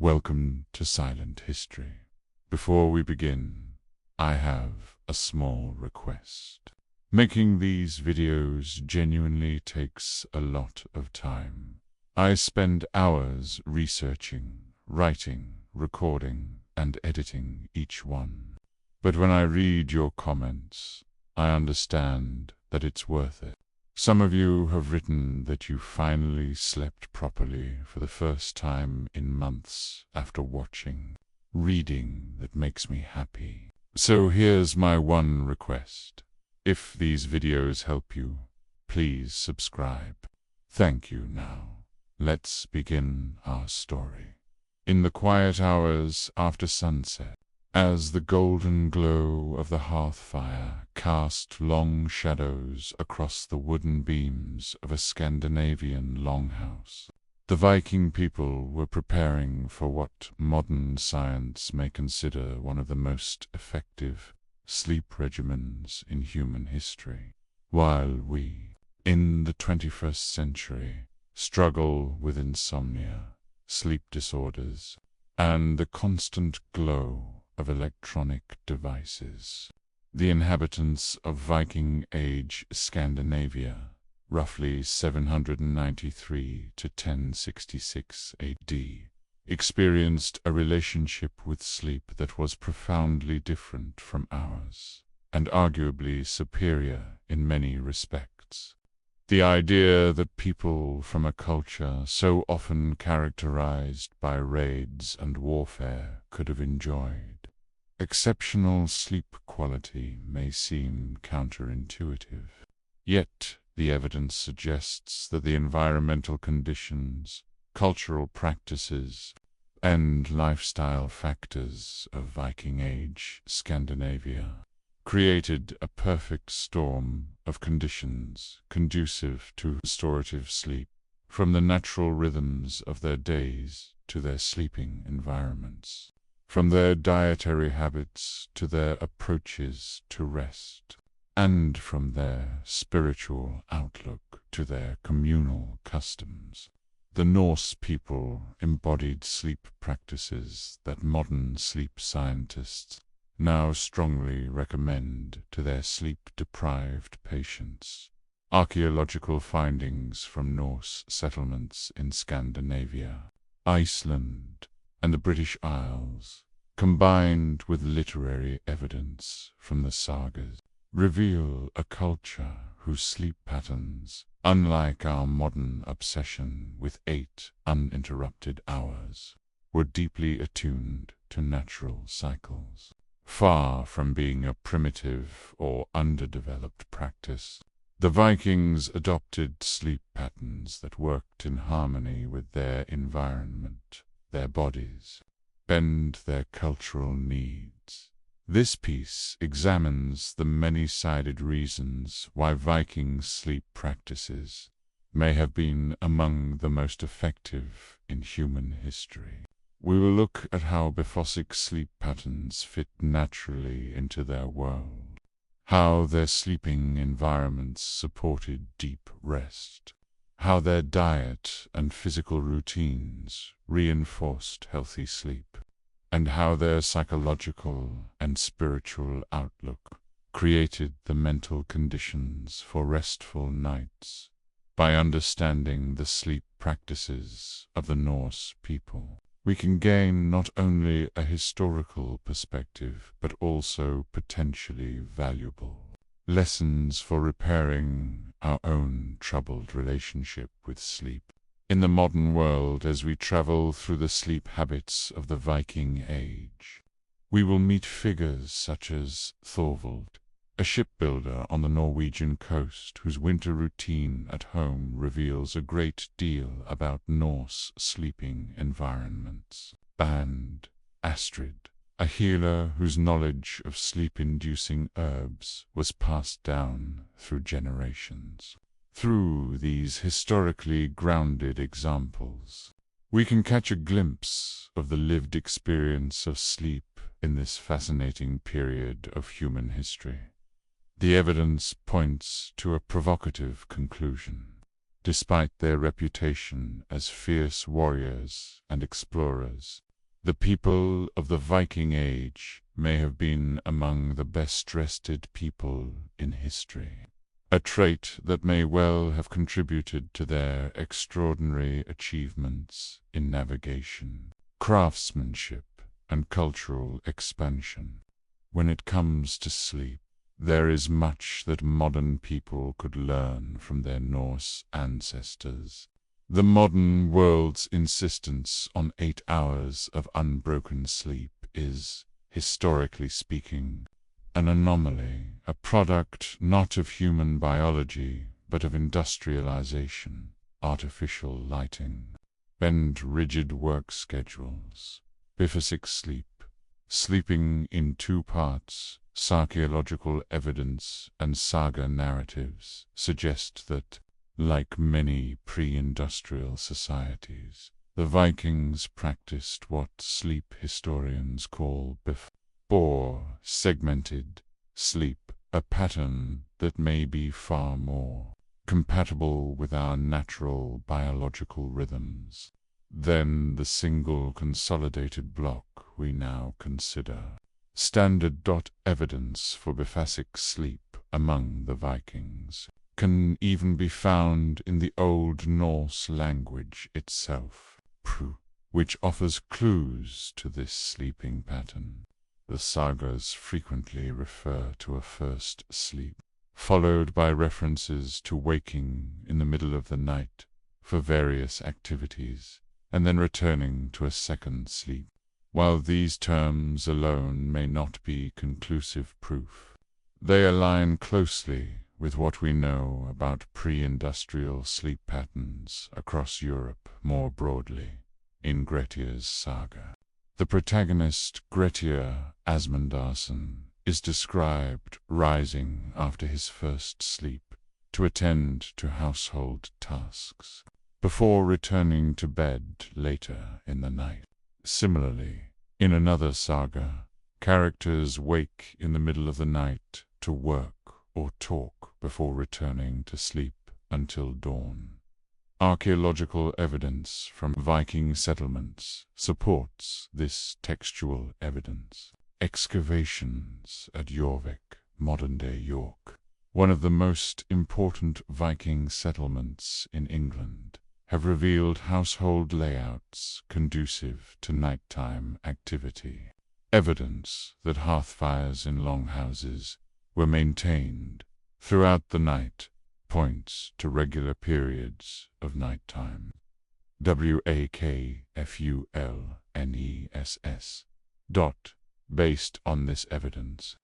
Welcome to Silent History. Before we begin, I have a small request. Making these videos genuinely takes a lot of time. I spend hours researching, writing, recording, and editing each one. But when I read your comments, I understand that it's worth it. Some of you have written that you finally slept properly for the first time in months after watching. Reading that makes me happy. So here's my one request. If these videos help you, please subscribe. Thank you now. Let's begin our story. In the quiet hours after sunset, as the golden glow of the hearth fire cast long shadows across the wooden beams of a Scandinavian longhouse, the Viking people were preparing for what modern science may consider one of the most effective sleep regimens in human history. While we, in the 21st century, struggle with insomnia, sleep disorders, and the constant glow of electronic devices, the inhabitants of Viking Age Scandinavia, roughly 793 to 1066 AD, experienced a relationship with sleep that was profoundly different from ours, and arguably superior in many respects. The idea that people from a culture so often characterized by raids and warfare could have enjoyed exceptional sleep quality may seem counterintuitive. Yet, the evidence suggests that the environmental conditions, cultural practices, and lifestyle factors of Viking Age Scandinavia created a perfect storm of conditions conducive to restorative sleep, from the natural rhythms of their days to their sleeping environments, from their dietary habits to their approaches to rest, and from their spiritual outlook to their communal customs. The Norse people embodied sleep practices that modern sleep scientists now strongly recommend to their sleep-deprived patients. Archaeological findings from Norse settlements in Scandinavia, Iceland, and the British Isles, combined with literary evidence from the sagas, reveal a culture whose sleep patterns, unlike our modern obsession with 8 uninterrupted hours, were deeply attuned to natural cycles. Far from being a primitive or underdeveloped practice, the Vikings adopted sleep patterns that worked in harmony with their environment, their bodies, and their cultural needs. This piece examines the many-sided reasons why Viking sleep practices may have been among the most effective in human history. We will look at how Befosic sleep patterns fit naturally into their world, how their sleeping environments supported deep rest, how their diet and physical routines reinforced healthy sleep, and how their psychological and spiritual outlook created the mental conditions for restful nights. By understanding the sleep practices of the Norse people, we can gain not only a historical perspective, but also potentially valuable lessons for repairing our own troubled relationship with sleep. In the modern world, as we travel through the sleep habits of the Viking Age, we will meet figures such as Thorvald, a shipbuilder on the Norwegian coast whose winter routine at home reveals a great deal about Norse sleeping environments. And Astrid, a healer whose knowledge of sleep-inducing herbs was passed down through generations. Through these historically grounded examples, we can catch a glimpse of the lived experience of sleep in this fascinating period of human history. The evidence points to a provocative conclusion. Despite their reputation as fierce warriors and explorers, The people of the Viking Age may have been among the best-rested people in history, a trait that may well have contributed to their extraordinary achievements in navigation, craftsmanship, and cultural expansion. When it comes to sleep, there is much that modern people could learn from their Norse ancestors. The modern world's insistence on 8 hours of unbroken sleep is, historically speaking, an anomaly, a product not of human biology, but of industrialization, artificial lighting, and rigid work schedules. Biphasic sleep, sleeping in 2 parts, archaeological evidence and saga narratives suggest that, like many pre-industrial societies, the Vikings practiced what sleep historians call or segmented sleep, a pattern that may be far more compatible with our natural biological rhythms than the single consolidated block we now consider. Standard evidence for biphasic sleep among the Vikings can even be found in the Old Norse language itself, which offers clues to this sleeping pattern. The sagas frequently refer to a first sleep, followed by references to waking in the middle of the night for various activities, and then returning to a second sleep. While these terms alone may not be conclusive proof, they align closely with what we know about pre-industrial sleep patterns across Europe more broadly. In Grettir's saga, the protagonist Grettir Asmundarson is described rising after his first sleep to attend to household tasks, before returning to bed later in the night. Similarly, in another saga, characters wake in the middle of the night to work or talk before returning to sleep until dawn. Archaeological evidence from Viking settlements supports this textual evidence. Excavations at Jorvik, modern-day York, one of the most important Viking settlements in England, have revealed household layouts conducive to nighttime activity. Evidence that hearth fires in longhouses were maintained throughout the night points to regular periods of nighttime. Wakfulness. Based on this evidence,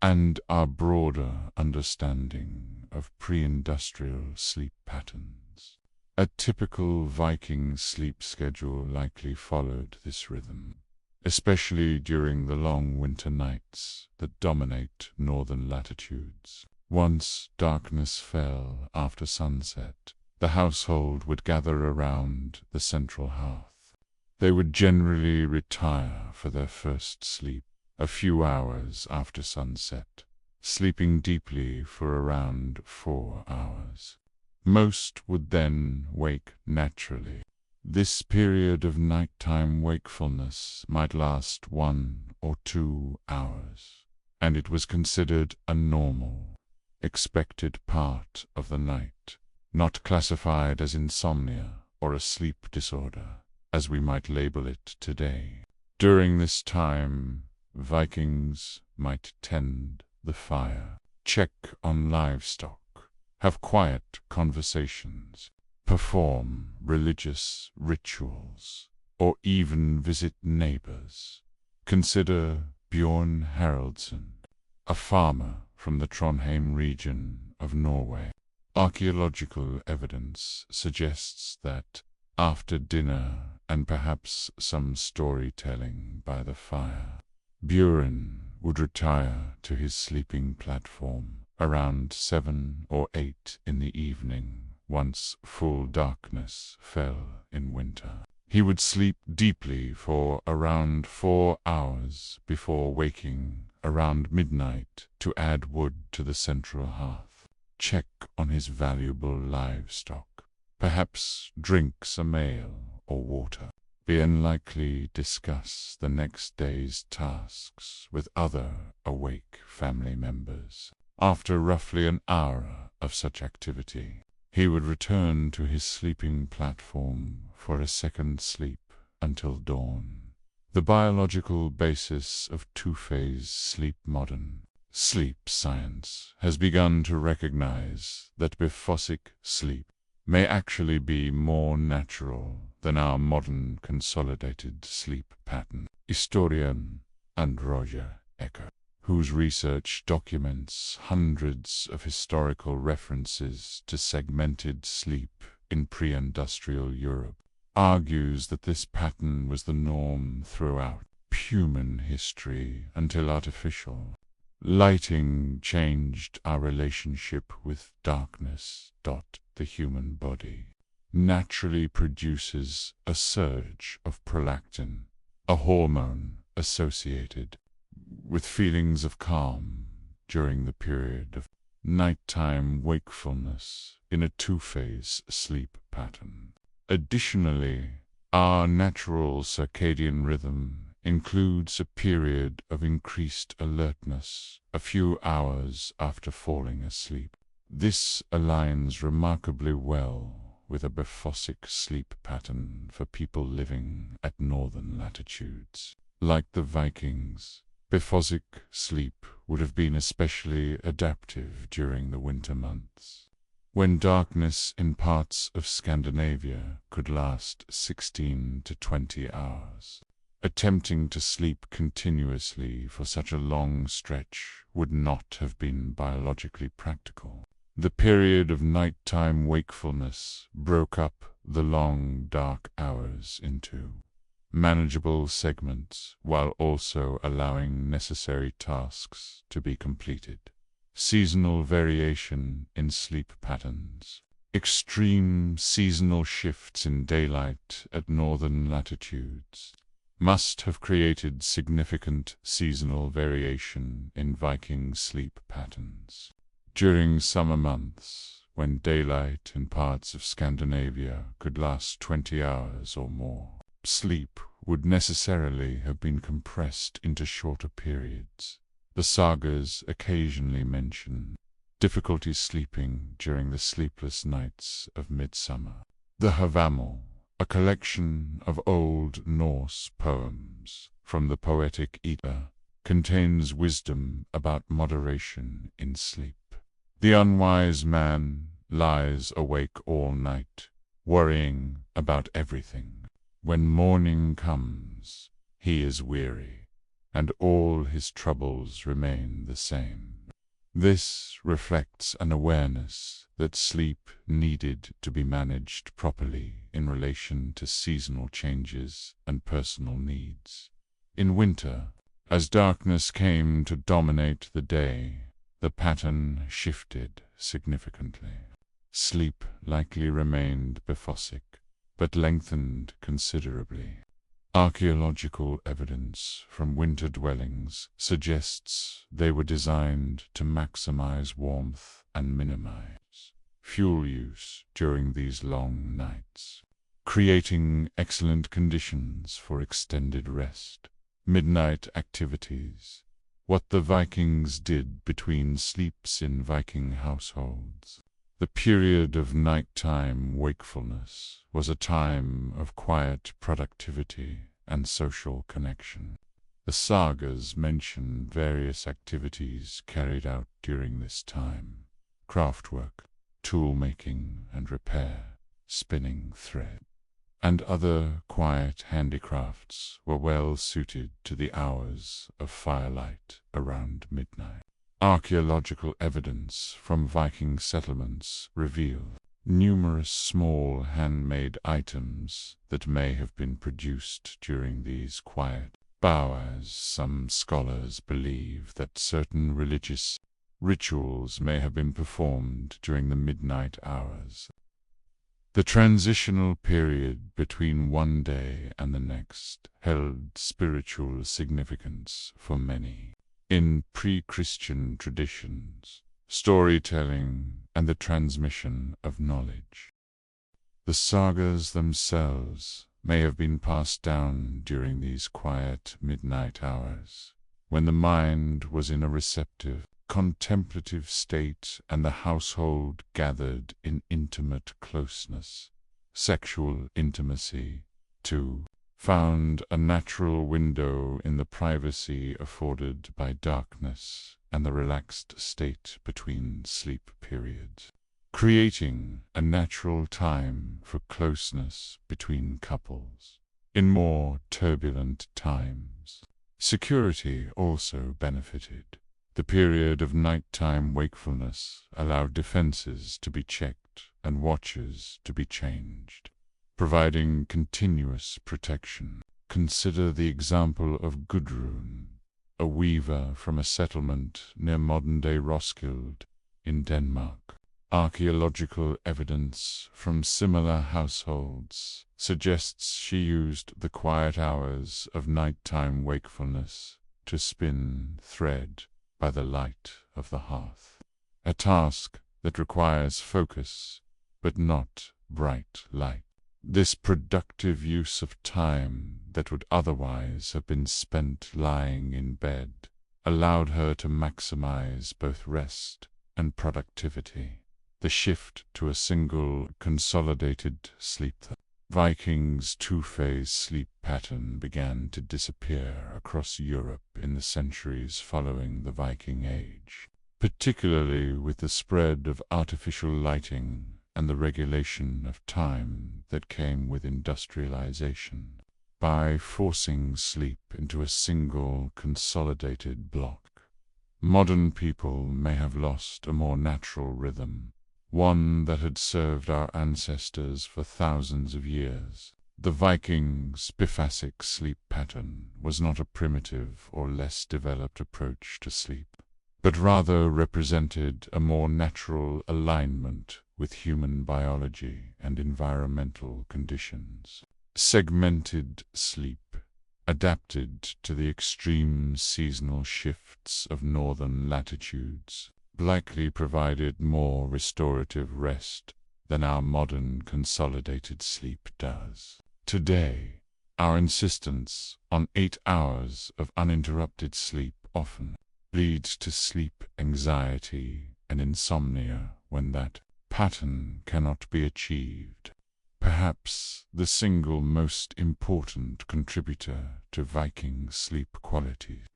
and our broader understanding of pre-industrial sleep patterns, a typical Viking sleep schedule likely followed this rhythm, especially during the long winter nights that dominate northern latitudes. Once darkness fell after sunset, the household would gather around the central hearth. They would generally retire for their first sleep a few hours after sunset, sleeping deeply for around 4 hours. Most would then wake naturally. This period of nighttime wakefulness might last 1 or 2 hours, and it was considered a normal, expected part of the night, not classified as insomnia or a sleep disorder, as we might label it today. During this time, Vikings might tend the fire, check on livestock, have quiet conversations, perform religious rituals, or even visit neighbors. Consider Bjorn Haraldsson, a farmer from the Trondheim region of Norway. Archaeological evidence suggests that, after dinner and perhaps some storytelling by the fire, Bjorn would retire to his sleeping platform around 7 or 8 in the evening, once full darkness fell in winter. He would sleep deeply for around 4 hours before waking around midnight to add wood to the central hearth, check on his valuable livestock, perhaps drink some ale or water. be and likely discuss the next day's tasks with other awake family members. After roughly an hour of such activity, he would return to his sleeping platform for a second sleep until dawn. The biological basis of two-phase sleep. Modern sleep science has begun to recognize that biphasic sleep may actually be more natural than our modern consolidated sleep pattern. Historian and Roger Ecker, whose research documents hundreds of historical references to segmented sleep in pre-industrial Europe, argues that this pattern was the norm throughout human history until artificial lighting changed our relationship with darkness. The human body naturally produces a surge of prolactin, a hormone associated with feelings of calm during the period of nighttime wakefulness in a two-phase sleep pattern. Additionally, our natural circadian rhythm includes a period of increased alertness a few hours after falling asleep. This aligns remarkably well with a biphasic sleep pattern for people living at northern latitudes. Like the Vikings, biphasic sleep would have been especially adaptive during the winter months, when darkness in parts of Scandinavia could last 16 to 20 hours. Attempting to sleep continuously for such a long stretch would not have been biologically practical. The period of nighttime wakefulness broke up the long, dark hours into manageable segments while also allowing necessary tasks to be completed. Seasonal variation in sleep patterns. Extreme seasonal shifts in daylight at northern latitudes must have created significant seasonal variation in Viking sleep patterns. During summer months, when daylight in parts of Scandinavia could last 20 hours or more, sleep would necessarily have been compressed into shorter periods. The sagas occasionally mention difficulty sleeping during the sleepless nights of midsummer. The Havamal, a collection of Old Norse poems from the poetic Edda, contains wisdom about moderation in sleep. The unwise man lies awake all night, worrying about everything. When morning comes, he is weary, and all his troubles remain the same. This reflects an awareness that sleep needed to be managed properly in relation to seasonal changes and personal needs. In winter, as darkness came to dominate the day, the pattern shifted significantly. Sleep likely remained biphasic, but lengthened considerably. Archaeological evidence from winter dwellings suggests they were designed to maximize warmth and minimize fuel use during these long nights, creating excellent conditions for extended rest. Midnight activities. What the Vikings did between sleeps in Viking households. The period of nighttime wakefulness was a time of quiet productivity and social connection. The sagas mention various activities carried out during this time: craftwork, tool-making and repair, spinning thread, and other quiet handicrafts were well suited to the hours of firelight around midnight. Archaeological evidence from Viking settlements reveal numerous small handmade items that may have been produced during these quiet hours. Some scholars believe that certain religious rituals may have been performed during the midnight hours. The transitional period between one day and the next held spiritual significance for many. In pre-Christian traditions, storytelling and the transmission of knowledge. The sagas themselves may have been passed down during these quiet midnight hours, when the mind was in a receptive, contemplative state and the household gathered in intimate closeness. Sexual intimacy, too, found a natural window in the privacy afforded by darkness and the relaxed state between sleep periods, creating a natural time for closeness between couples. In more turbulent times, security also benefited. The period of nighttime wakefulness allowed defenses to be checked and watches to be changed, providing continuous protection. Consider the example of Gudrun, a weaver from a settlement near modern-day Roskilde in Denmark. Archaeological evidence from similar households suggests she used the quiet hours of nighttime wakefulness to spin thread by the light of the hearth, a task that requires focus but not bright light. This productive use of time that would otherwise have been spent lying in bed allowed her to maximize both rest and productivity. The shift to a single, consolidated sleep. Vikings' two-phase sleep pattern began to disappear across Europe in the centuries following the Viking Age, particularly with the spread of artificial lighting and the regulation of time that came with industrialization. By forcing sleep into a single, consolidated block, modern people may have lost a more natural rhythm, one that had served our ancestors for thousands of years. The Vikings' biphasic sleep pattern was not a primitive or less developed approach to sleep, but rather represented a more natural alignment with human biology and environmental conditions. Segmented sleep, adapted to the extreme seasonal shifts of northern latitudes, likely provided more restorative rest than our modern consolidated sleep does. Today, our insistence on 8 hours of uninterrupted sleep often leads to sleep anxiety and insomnia when that pattern cannot be achieved. Perhaps the single most important contributor to Viking sleep qualities,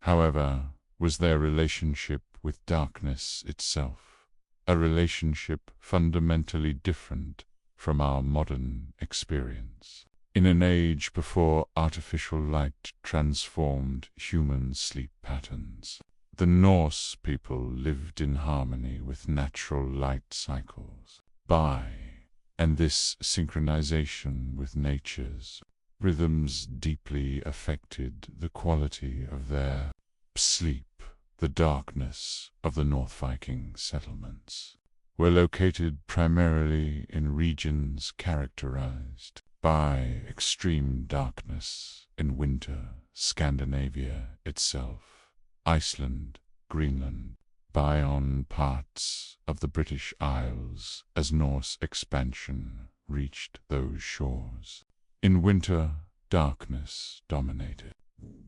however, was their relationship with darkness itself, a relationship fundamentally different from our modern experience. In an age before artificial light transformed human sleep patterns, the Norse people lived in harmony with natural light cycles. And this synchronization with nature's rhythms deeply affected the quality of their sleep. The darkness of the North Viking settlements were located primarily in regions characterized by extreme darkness in winter. Scandinavia itself, Iceland, Greenland, on parts of the British Isles as Norse expansion reached those shores. In winter, darkness dominated.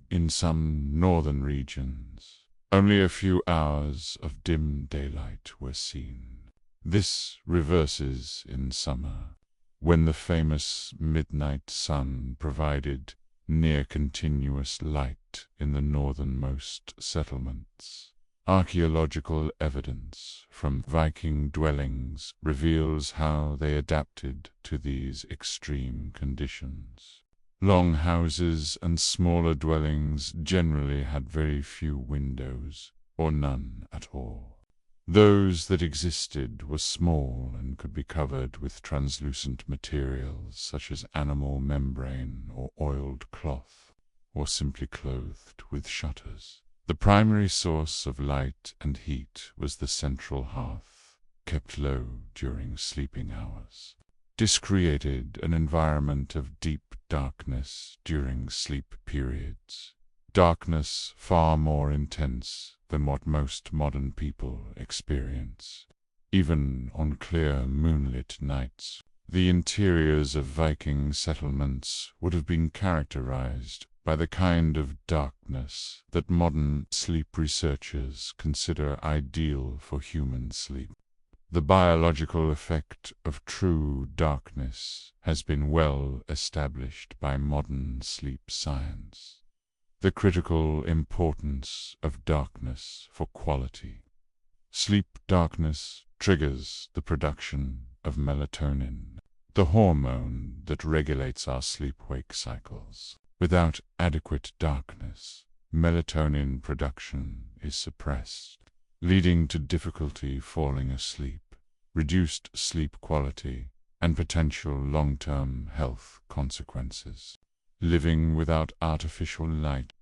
In some northern regions, only a few hours of dim daylight were seen. This reverses in summer, when the famous midnight sun provided near-continuous light in the northernmost settlements. Archaeological evidence from Viking dwellings reveals how they adapted to these extreme conditions. Longhouses and smaller dwellings generally had very few windows, or none at all. Those that existed were small and could be covered with translucent materials such as animal membrane or oiled cloth, or simply clothed with shutters. The primary source of light and heat was the central hearth, kept low during sleeping hours. This created an environment of deep darkness during sleep periods, darkness far more intense than what most modern people experience. Even on clear moonlit nights, The interiors of Viking settlements would have been characterized by the kind of darkness that modern sleep researchers consider ideal for human sleep. The biological effect of true darkness has been well established by modern sleep science. The critical importance of darkness for quality. Sleep darkness triggers the production of melatonin, the hormone that regulates our sleep-wake cycles. Without adequate darkness, melatonin production is suppressed, leading to difficulty falling asleep, reduced sleep quality, and potential long-term health consequences. Living without artificial light,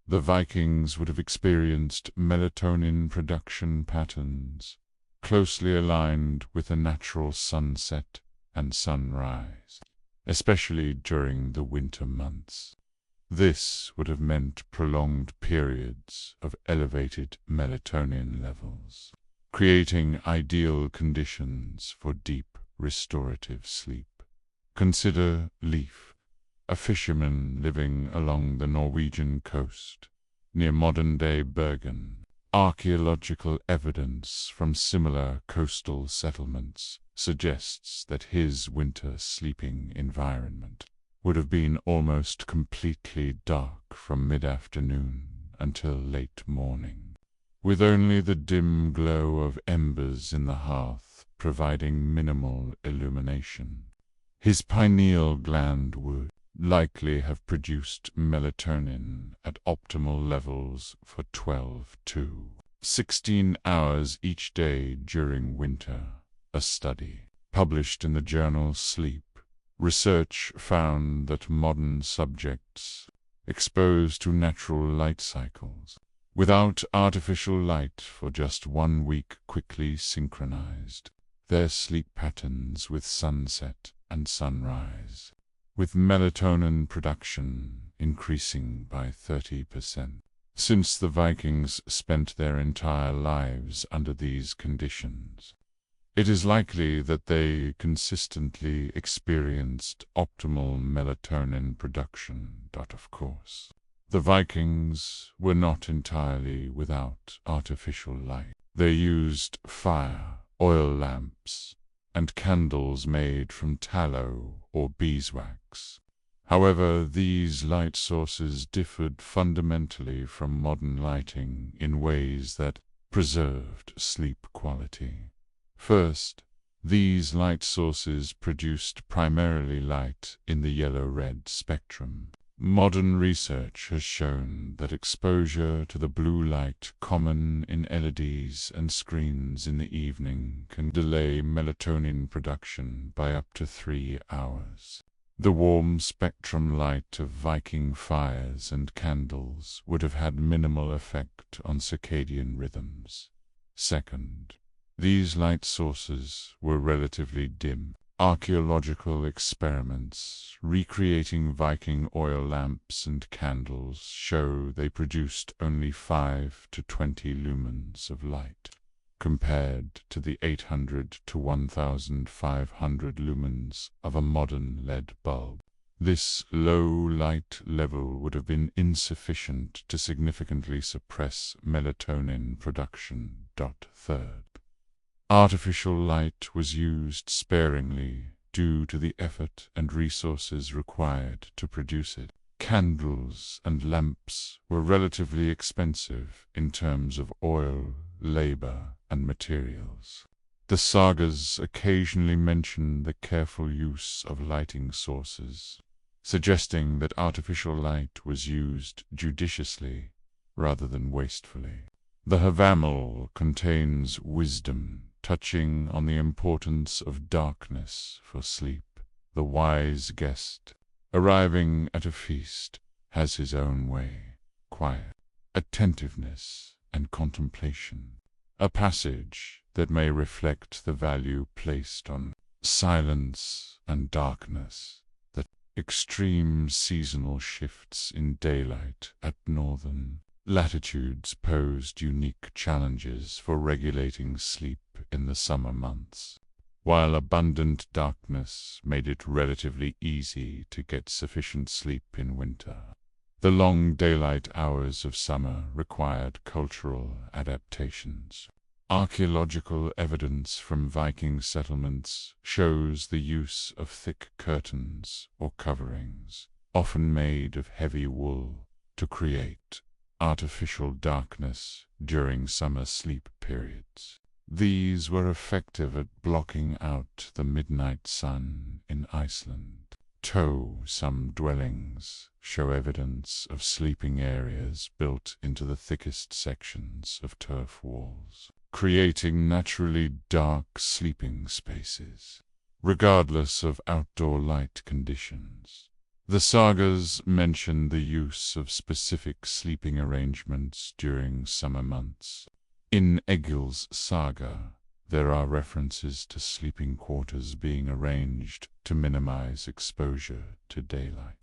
the Vikings would have experienced melatonin production patterns closely aligned with the natural sunset and sunrise, especially during the winter months. This would have meant prolonged periods of elevated melatonin levels, creating ideal conditions for deep restorative sleep. Consider Leif, a fisherman living along the Norwegian coast, near modern-day Bergen. Archaeological evidence from similar coastal settlements suggests that his winter sleeping environment would have been almost completely dark from mid-afternoon until late morning, with only the dim glow of embers in the hearth providing minimal illumination. His pineal gland would likely have produced melatonin at optimal levels for 12 to 16 hours each day during winter. A study published in the journal Sleep Research found that modern subjects exposed to natural light cycles without artificial light for just 1 week quickly synchronized their sleep patterns with sunset and sunrise, with melatonin production increasing by 30%. Since the Vikings spent their entire lives under these conditions, it is likely that they consistently experienced optimal melatonin production. Of course, the Vikings were not entirely without artificial light. They used fire, oil lamps, and candles made from tallow or beeswax. However, these light sources differed fundamentally from modern lighting in ways that preserved sleep quality. First, these light sources produced primarily light in the yellow-red spectrum. Modern research has shown that exposure to the blue light common in LEDs and screens in the evening can delay melatonin production by up to 3 hours. The warm spectrum light of Viking fires and candles would have had minimal effect on circadian rhythms. Second, these light sources were relatively dim. Archaeological experiments recreating Viking oil lamps and candles show they produced only 5 to 20 lumens of light, compared to the 800 to 1,500 lumens of a modern LED bulb. This low light level would have been insufficient to significantly suppress melatonin production. Third, artificial light was used sparingly due to the effort and resources required to produce it. Candles and lamps were relatively expensive in terms of oil, labor, and materials. The sagas occasionally mention the careful use of lighting sources, suggesting that artificial light was used judiciously rather than wastefully. The Havamal contains wisdom touching on the importance of darkness for sleep. The wise guest, arriving at a feast, has his own way, quiet, attentiveness, and contemplation. A passage that may reflect the value placed on silence and darkness, the extreme seasonal shifts in daylight at northern latitudes posed unique challenges for regulating sleep in the summer months. while abundant darkness made it relatively easy to get sufficient sleep in winter. The long daylight hours of summer required cultural adaptations. Archaeological evidence from Viking settlements shows the use of thick curtains or coverings, often made of heavy wool, to create artificial darkness during summer sleep periods. These were effective at blocking out the midnight sun in Iceland. Some dwellings show evidence of sleeping areas built into the thickest sections of turf walls, creating naturally dark sleeping spaces, regardless of outdoor light conditions. The sagas mention the use of specific sleeping arrangements during summer months. In Egil's saga, there are references to sleeping quarters being arranged to minimize exposure to daylight.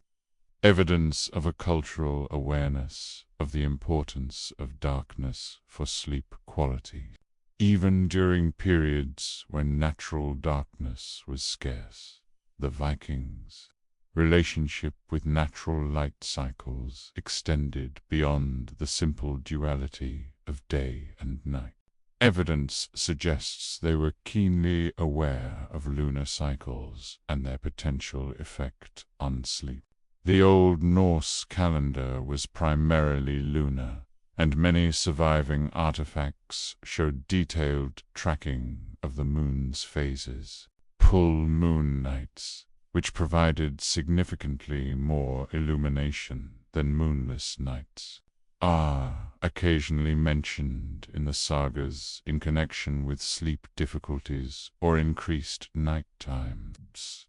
Evidence of a cultural awareness of the importance of darkness for sleep quality, even during periods when natural darkness was scarce. The Vikings' relationship with natural light cycles extended beyond the simple duality of day and night. Evidence suggests they were keenly aware of lunar cycles and their potential effect on sleep. The Old Norse calendar was primarily lunar, and many surviving artifacts showed detailed tracking of the moon's phases. Full moon nights, which provided significantly more illumination than moonless nights, are occasionally mentioned in the sagas in connection with sleep difficulties or increased night times.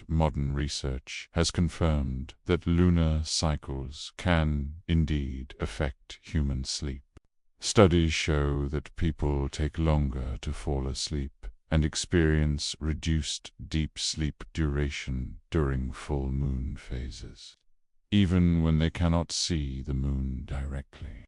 Modern research has confirmed that lunar cycles can indeed affect human sleep. Studies show that people take longer to fall asleep and experience reduced deep sleep duration during full moon phases, even when they cannot see the moon directly.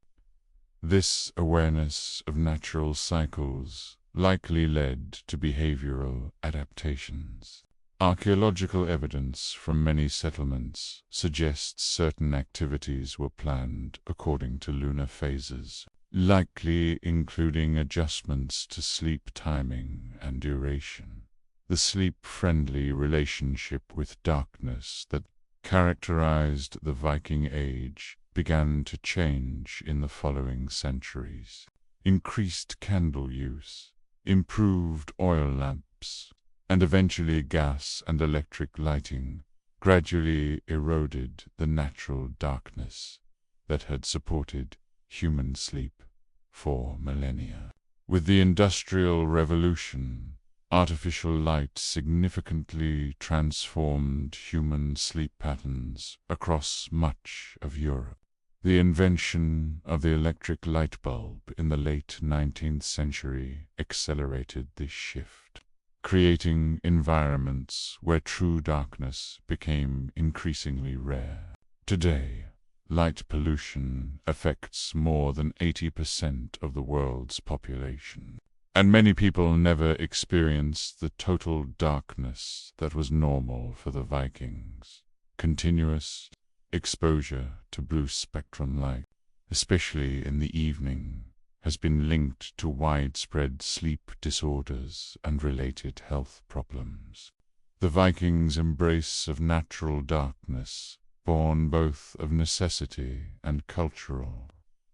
This awareness of natural cycles likely led to behavioral adaptations. Archaeological evidence from many settlements suggests certain activities were planned according to lunar phases, likely including adjustments to sleep timing and duration. The sleep-friendly relationship with darkness that characterized the Viking Age began to change in the following centuries. Increased candle use, improved oil lamps, and eventually gas and electric lighting gradually eroded the natural darkness that had supported human sleep for millennia. With the Industrial Revolution, artificial light significantly transformed human sleep patterns across much of Europe. The invention of the electric light bulb in the late 19th century accelerated this shift, creating environments where true darkness became increasingly rare. Today, light pollution affects more than 80% of the world's population, and many people never experience the total darkness that was normal for the Vikings. Continuous exposure to blue-spectrum light, especially in the evening, has been linked to widespread sleep disorders and related health problems. The Vikings' embrace of natural darkness, born both of necessity and cultural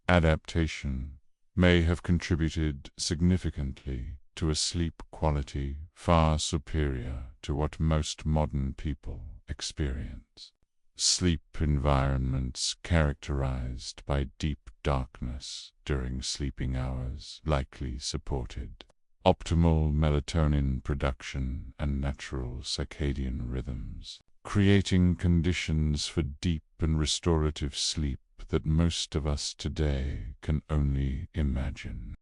adaptation, may have contributed significantly to a sleep quality far superior to what most modern people experience. Sleep environments characterized by deep darkness during sleeping hours likely supported optimal melatonin production and natural circadian rhythms, creating conditions for deep and restorative sleep that most of us today can only imagine.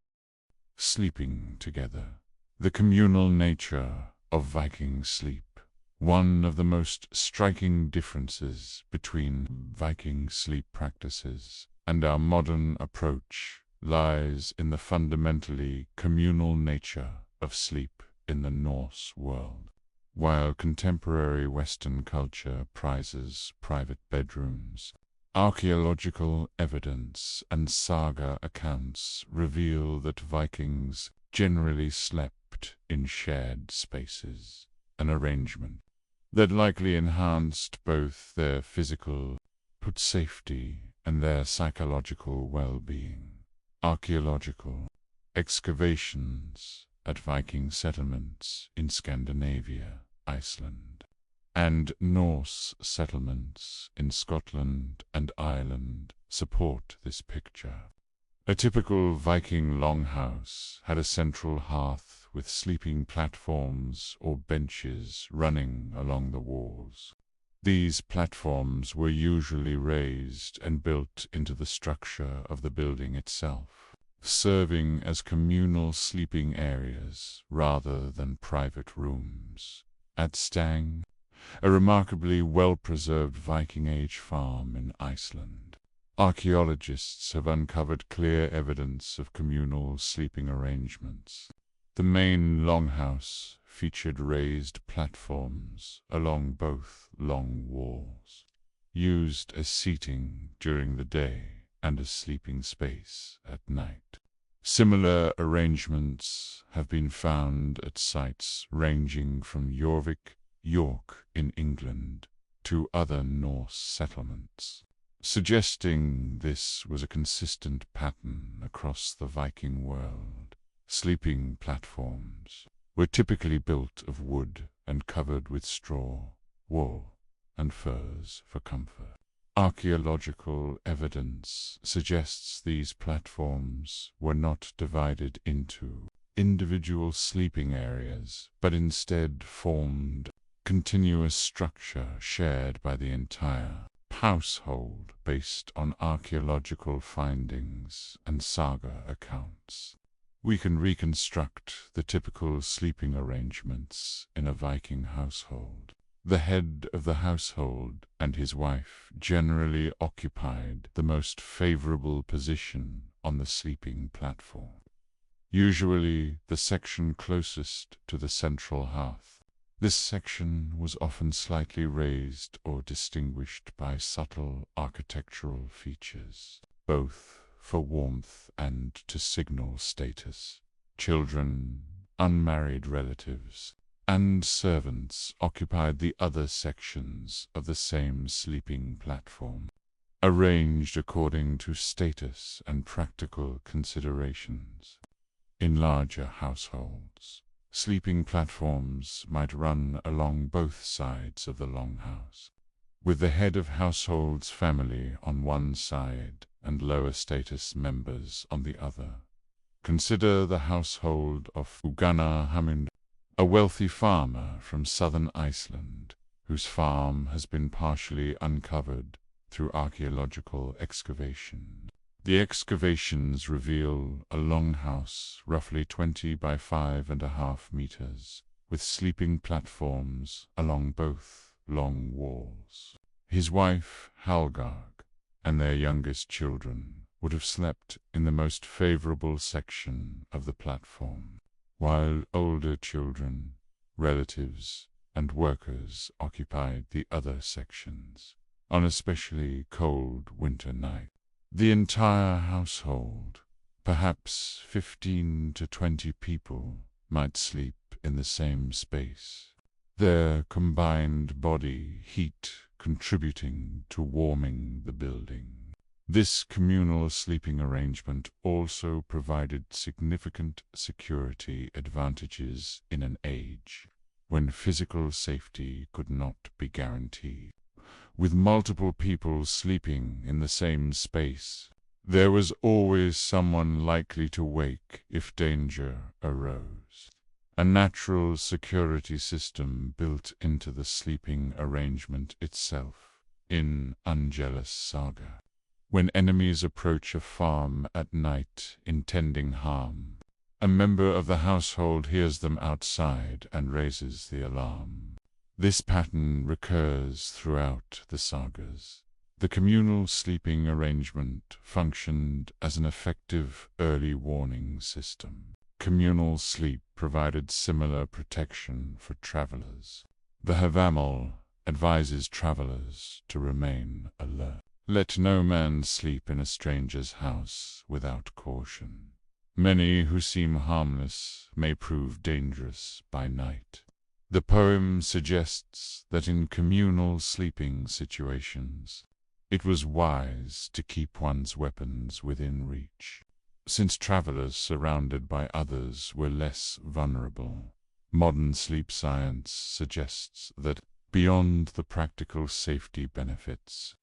Sleeping together. The communal nature of Viking sleep. One of the most striking differences between Viking sleep practices and our modern approach lies in the fundamentally communal nature of sleep in the Norse world. While contemporary Western culture prizes private bedrooms, archaeological evidence and saga accounts reveal that Vikings generally slept in shared spaces, an arrangement that likely enhanced both their physical safety and their psychological well-being. Archaeological excavations at Viking settlements in Scandinavia, Iceland, and Norse settlements in Scotland and Ireland support this picture. A typical Viking longhouse had a central hearth with sleeping platforms or benches running along the walls. These platforms were usually raised and built into the structure of the building itself, serving as communal sleeping areas rather than private rooms. At Stang, a remarkably well-preserved Viking Age farm in Iceland, archaeologists have uncovered clear evidence of communal sleeping arrangements. The main longhouse featured raised platforms along both long walls, used as seating during the day and as sleeping space at night. Similar arrangements have been found at sites ranging from Jorvik, York in England, to other Norse settlements, suggesting this was a consistent pattern across the Viking world. Sleeping platforms were typically built of wood and covered with straw, wool, and furs for comfort. Archaeological evidence suggests these platforms were not divided into individual sleeping areas, but instead formed continuous structure shared by the entire household based on archaeological findings and saga accounts. We can reconstruct the typical sleeping arrangements in a Viking household. The head of the household and his wife generally occupied the most favorable position on the sleeping platform, usually the section closest to the central hearth. This section was often slightly raised or distinguished by subtle architectural features, both for warmth and to signal status. Children, unmarried relatives, and servants occupied the other sections of the same sleeping platform, arranged according to status and practical considerations. In larger households, sleeping platforms might run along both sides of the longhouse, with the head of household's family on one side and lower status members on the other. Consider the household of Gunnar Hamund, a wealthy farmer from southern Iceland, whose farm has been partially uncovered through archaeological excavation. The excavations reveal a longhouse roughly 20 by 5.5 meters, with sleeping platforms along both long walls. His wife, Halgarg, and their youngest children would have slept in the most favorable section of the platform, while older children, relatives, and workers occupied the other sections. On especially cold winter nights, the entire household, perhaps 15 to 20 people, might sleep in the same space, their combined body heat contributing to warming the building. This communal sleeping arrangement also provided significant security advantages in an age when physical safety could not be guaranteed. With multiple people sleeping in the same space, there was always someone likely to wake if danger arose. A natural security system built into the sleeping arrangement itself. In Angelus Saga, when enemies approach a farm at night intending harm, a member of the household hears them outside and raises the alarm. This pattern recurs throughout the sagas. The communal sleeping arrangement functioned as an effective early warning system, communal sleep provided similar protection for travelers. The Havamal advises travelers to remain alert. Let no man sleep in a stranger's house without caution. Many who seem harmless may prove dangerous by night. The poem suggests that in communal sleeping situations, it was wise to keep one's weapons within reach, since travelers surrounded by others were less vulnerable. Modern sleep science suggests that, beyond the practical safety benefits,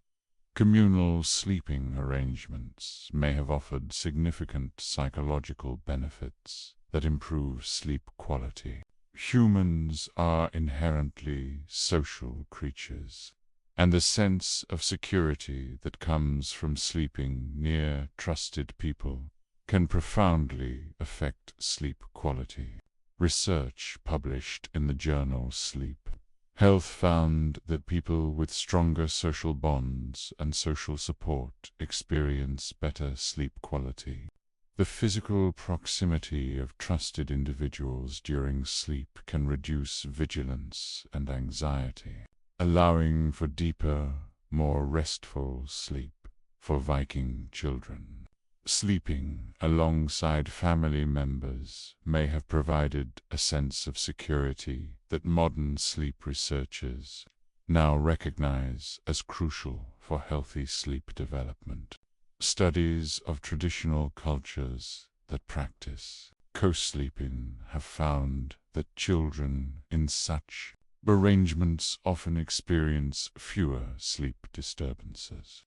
communal sleeping arrangements may have offered significant psychological benefits that improve sleep quality. Humans are inherently social creatures, and the sense of security that comes from sleeping near trusted people can profoundly affect sleep quality. Research published in the journal Sleep Health found that people with stronger social bonds and social support experience better sleep quality. The physical proximity of trusted individuals during sleep can reduce vigilance and anxiety, allowing for deeper, more restful sleep for Viking children. Sleeping alongside family members may have provided a sense of security that modern sleep researchers now recognize as crucial for healthy sleep development. Studies of traditional cultures that practice co-sleeping have found that children in such arrangements often experience fewer sleep disturbances.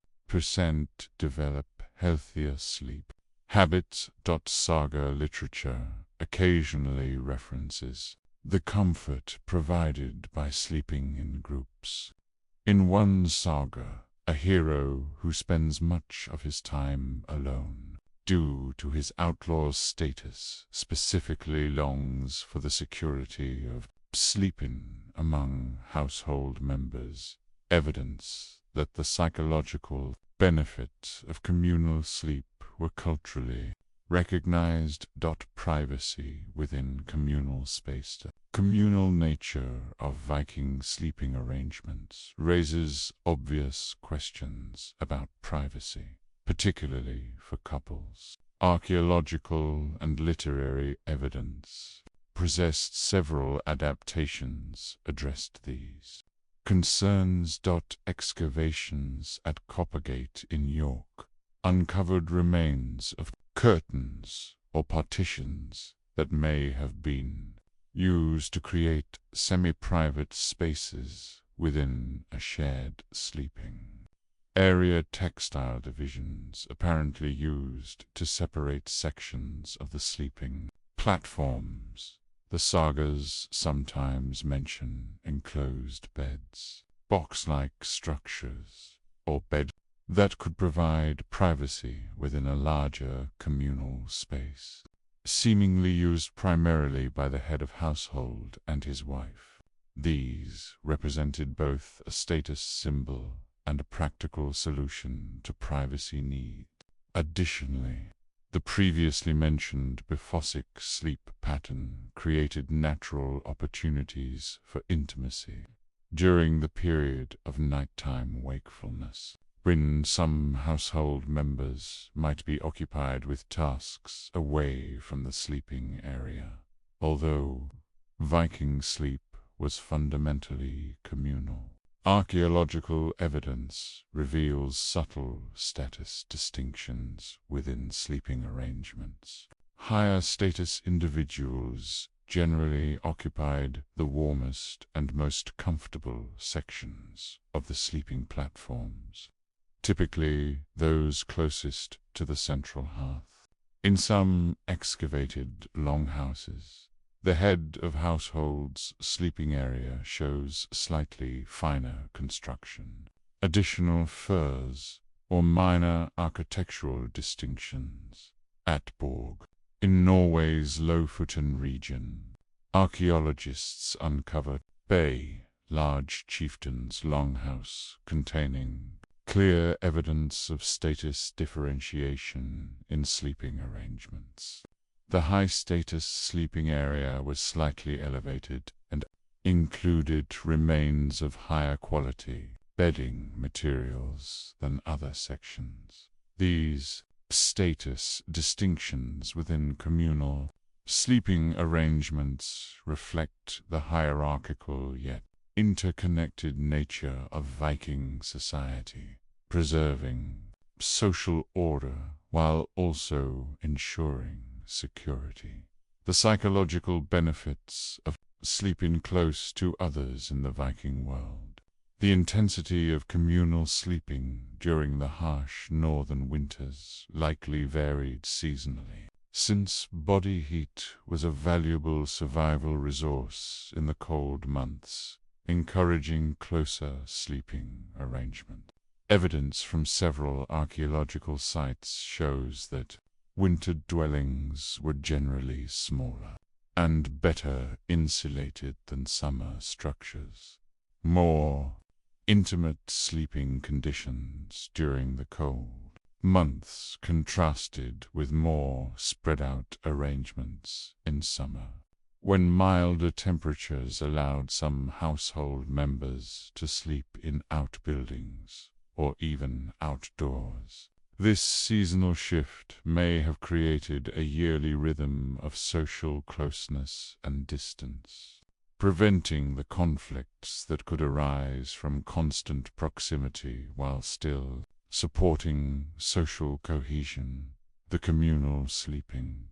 Develop healthier sleep habits. Saga literature occasionally references the comfort provided by sleeping in groups. In one saga, a hero who spends much of his time alone, due to his outlaw's status, specifically longs for the security of sleeping among household members, evidence that the psychological benefits of communal sleep were culturally recognized. Privacy within communal space. The communal nature of Viking sleeping arrangements raises obvious questions about privacy, particularly for couples. Archaeological and literary evidence possessed several adaptations addressed these concerns. Excavations at Coppergate in York uncovered remains of curtains or partitions that may have been used to create semi-private spaces within a shared sleeping area. Textile divisions apparently used to separate sections of the sleeping platforms. The sagas sometimes mention enclosed beds, box-like structures, or bed that could provide privacy within a larger communal space, seemingly used primarily by the head of household and his wife. These represented both a status symbol and a practical solution to privacy needs. Additionally, the previously mentioned biphasic sleep pattern created natural opportunities for intimacy during the period of nighttime wakefulness, when some household members might be occupied with tasks away from the sleeping area. Although Viking sleep was fundamentally communal, archaeological evidence reveals subtle status distinctions within sleeping arrangements. Higher status individuals generally occupied the warmest and most comfortable sections of the sleeping platforms, typically those closest to the central hearth. In some excavated longhouses, the head of household's sleeping area shows slightly finer construction, additional furs, or minor architectural distinctions. At Borg, in Norway's Lofoten region, archaeologists uncovered a large chieftain's longhouse containing clear evidence of status differentiation in sleeping arrangements. The high-status sleeping area was slightly elevated and included remains of higher quality bedding materials than other sections. These status distinctions within communal sleeping arrangements reflect the hierarchical yet interconnected nature of Viking society, preserving social order while also ensuring security. The psychological benefits of sleeping close to others in the Viking world. The intensity of communal sleeping during the harsh northern winters likely varied seasonally, since body heat was a valuable survival resource in the cold months, encouraging closer sleeping arrangement. Evidence from several archaeological sites shows that winter dwellings were generally smaller and better insulated than summer structures. More intimate sleeping conditions during the cold months contrasted with more spread-out arrangements in summer, when milder temperatures allowed some household members to sleep in outbuildings or even outdoors. This seasonal shift may have created a yearly rhythm of social closeness and distance, preventing the conflicts that could arise from constant proximity while still supporting social cohesion. The communal sleeping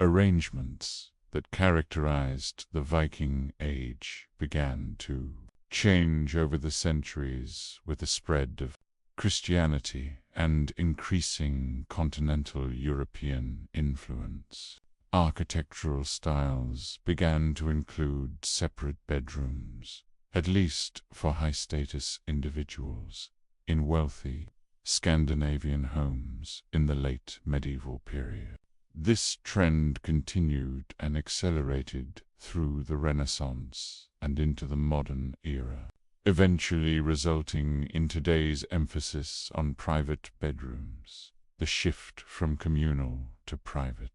arrangements that characterized the Viking Age began to change over the centuries with the spread of Christianity and increasing continental European influence. Architectural styles began to include separate bedrooms, at least for high-status individuals, in wealthy Scandinavian homes in the late medieval period. This trend continued and accelerated through the Renaissance and into the modern era, eventually resulting in today's emphasis on private bedrooms. The shift from communal to private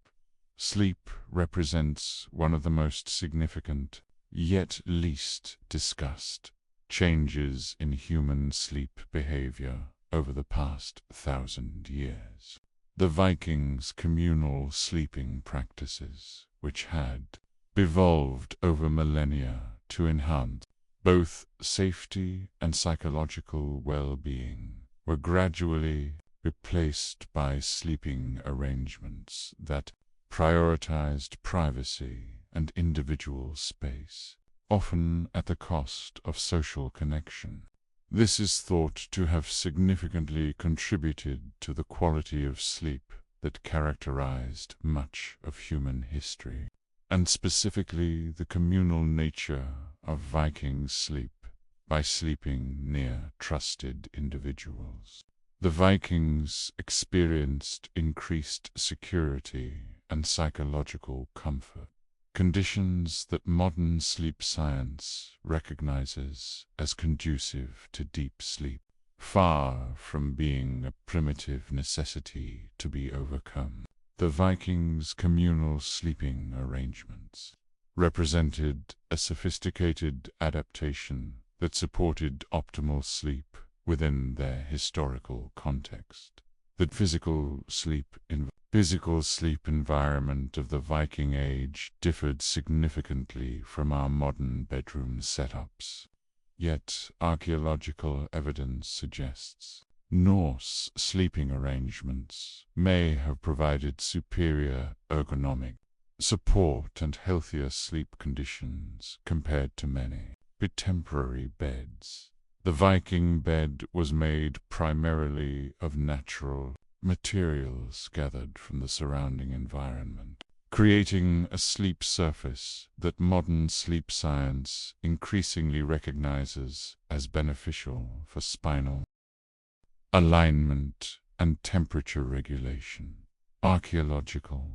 sleep represents one of the most significant, yet least discussed, changes in human sleep behavior over the past 1,000 years. The Vikings' communal sleeping practices, which had evolved over millennia to enhance both safety and psychological well-being, were gradually replaced by sleeping arrangements that prioritized privacy and individual space, often at the cost of social connection. This is thought to have significantly contributed to the quality of sleep that characterized much of human history, and specifically the communal nature of Viking sleep. By sleeping near trusted individuals, the Vikings experienced increased security and psychological comfort, conditions that modern sleep science recognizes as conducive to deep sleep, far from being a primitive necessity to be overcome. The Vikings' communal sleeping arrangements represented a sophisticated adaptation that supported optimal sleep within their historical context. The physical sleep environment of the Viking Age differed significantly from our modern bedroom setups. Yet archaeological evidence suggests Norse sleeping arrangements may have provided superior ergonomic support and healthier sleep conditions compared to many contemporary beds. The Viking bed was made primarily of natural materials gathered from the surrounding environment, creating a sleep surface that modern sleep science increasingly recognizes as beneficial for spinal alignment and temperature regulation. Archaeological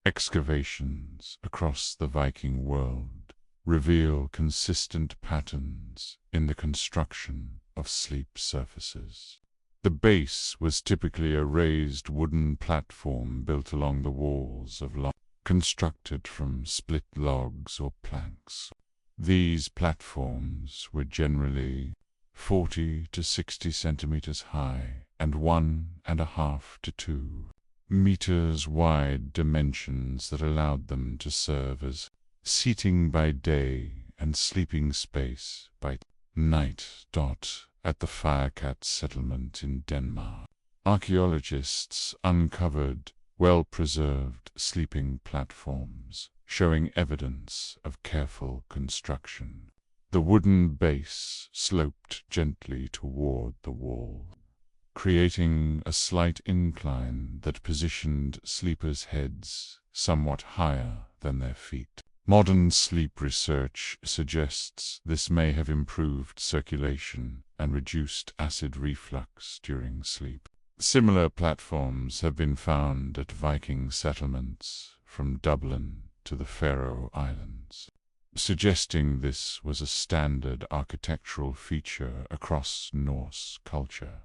excavations across the Viking world reveal consistent patterns in the construction of sleep surfaces. The base was typically a raised wooden platform built along the walls of constructed from split logs or planks. These platforms were generally 40 to 60 centimeters high and 1.5 to 2 meters wide, dimensions that allowed them to serve as seating by day and sleeping space by night. At the Firecat settlement in Denmark, archaeologists uncovered well-preserved sleeping platforms, showing evidence of careful construction. The wooden base sloped gently toward the wall, creating a slight incline that positioned sleepers' heads somewhat higher than their feet. Modern sleep research suggests this may have improved circulation and reduced acid reflux during sleep. Similar platforms have been found at Viking settlements from Dublin to the Faroe Islands, suggesting this was a standard architectural feature across Norse culture.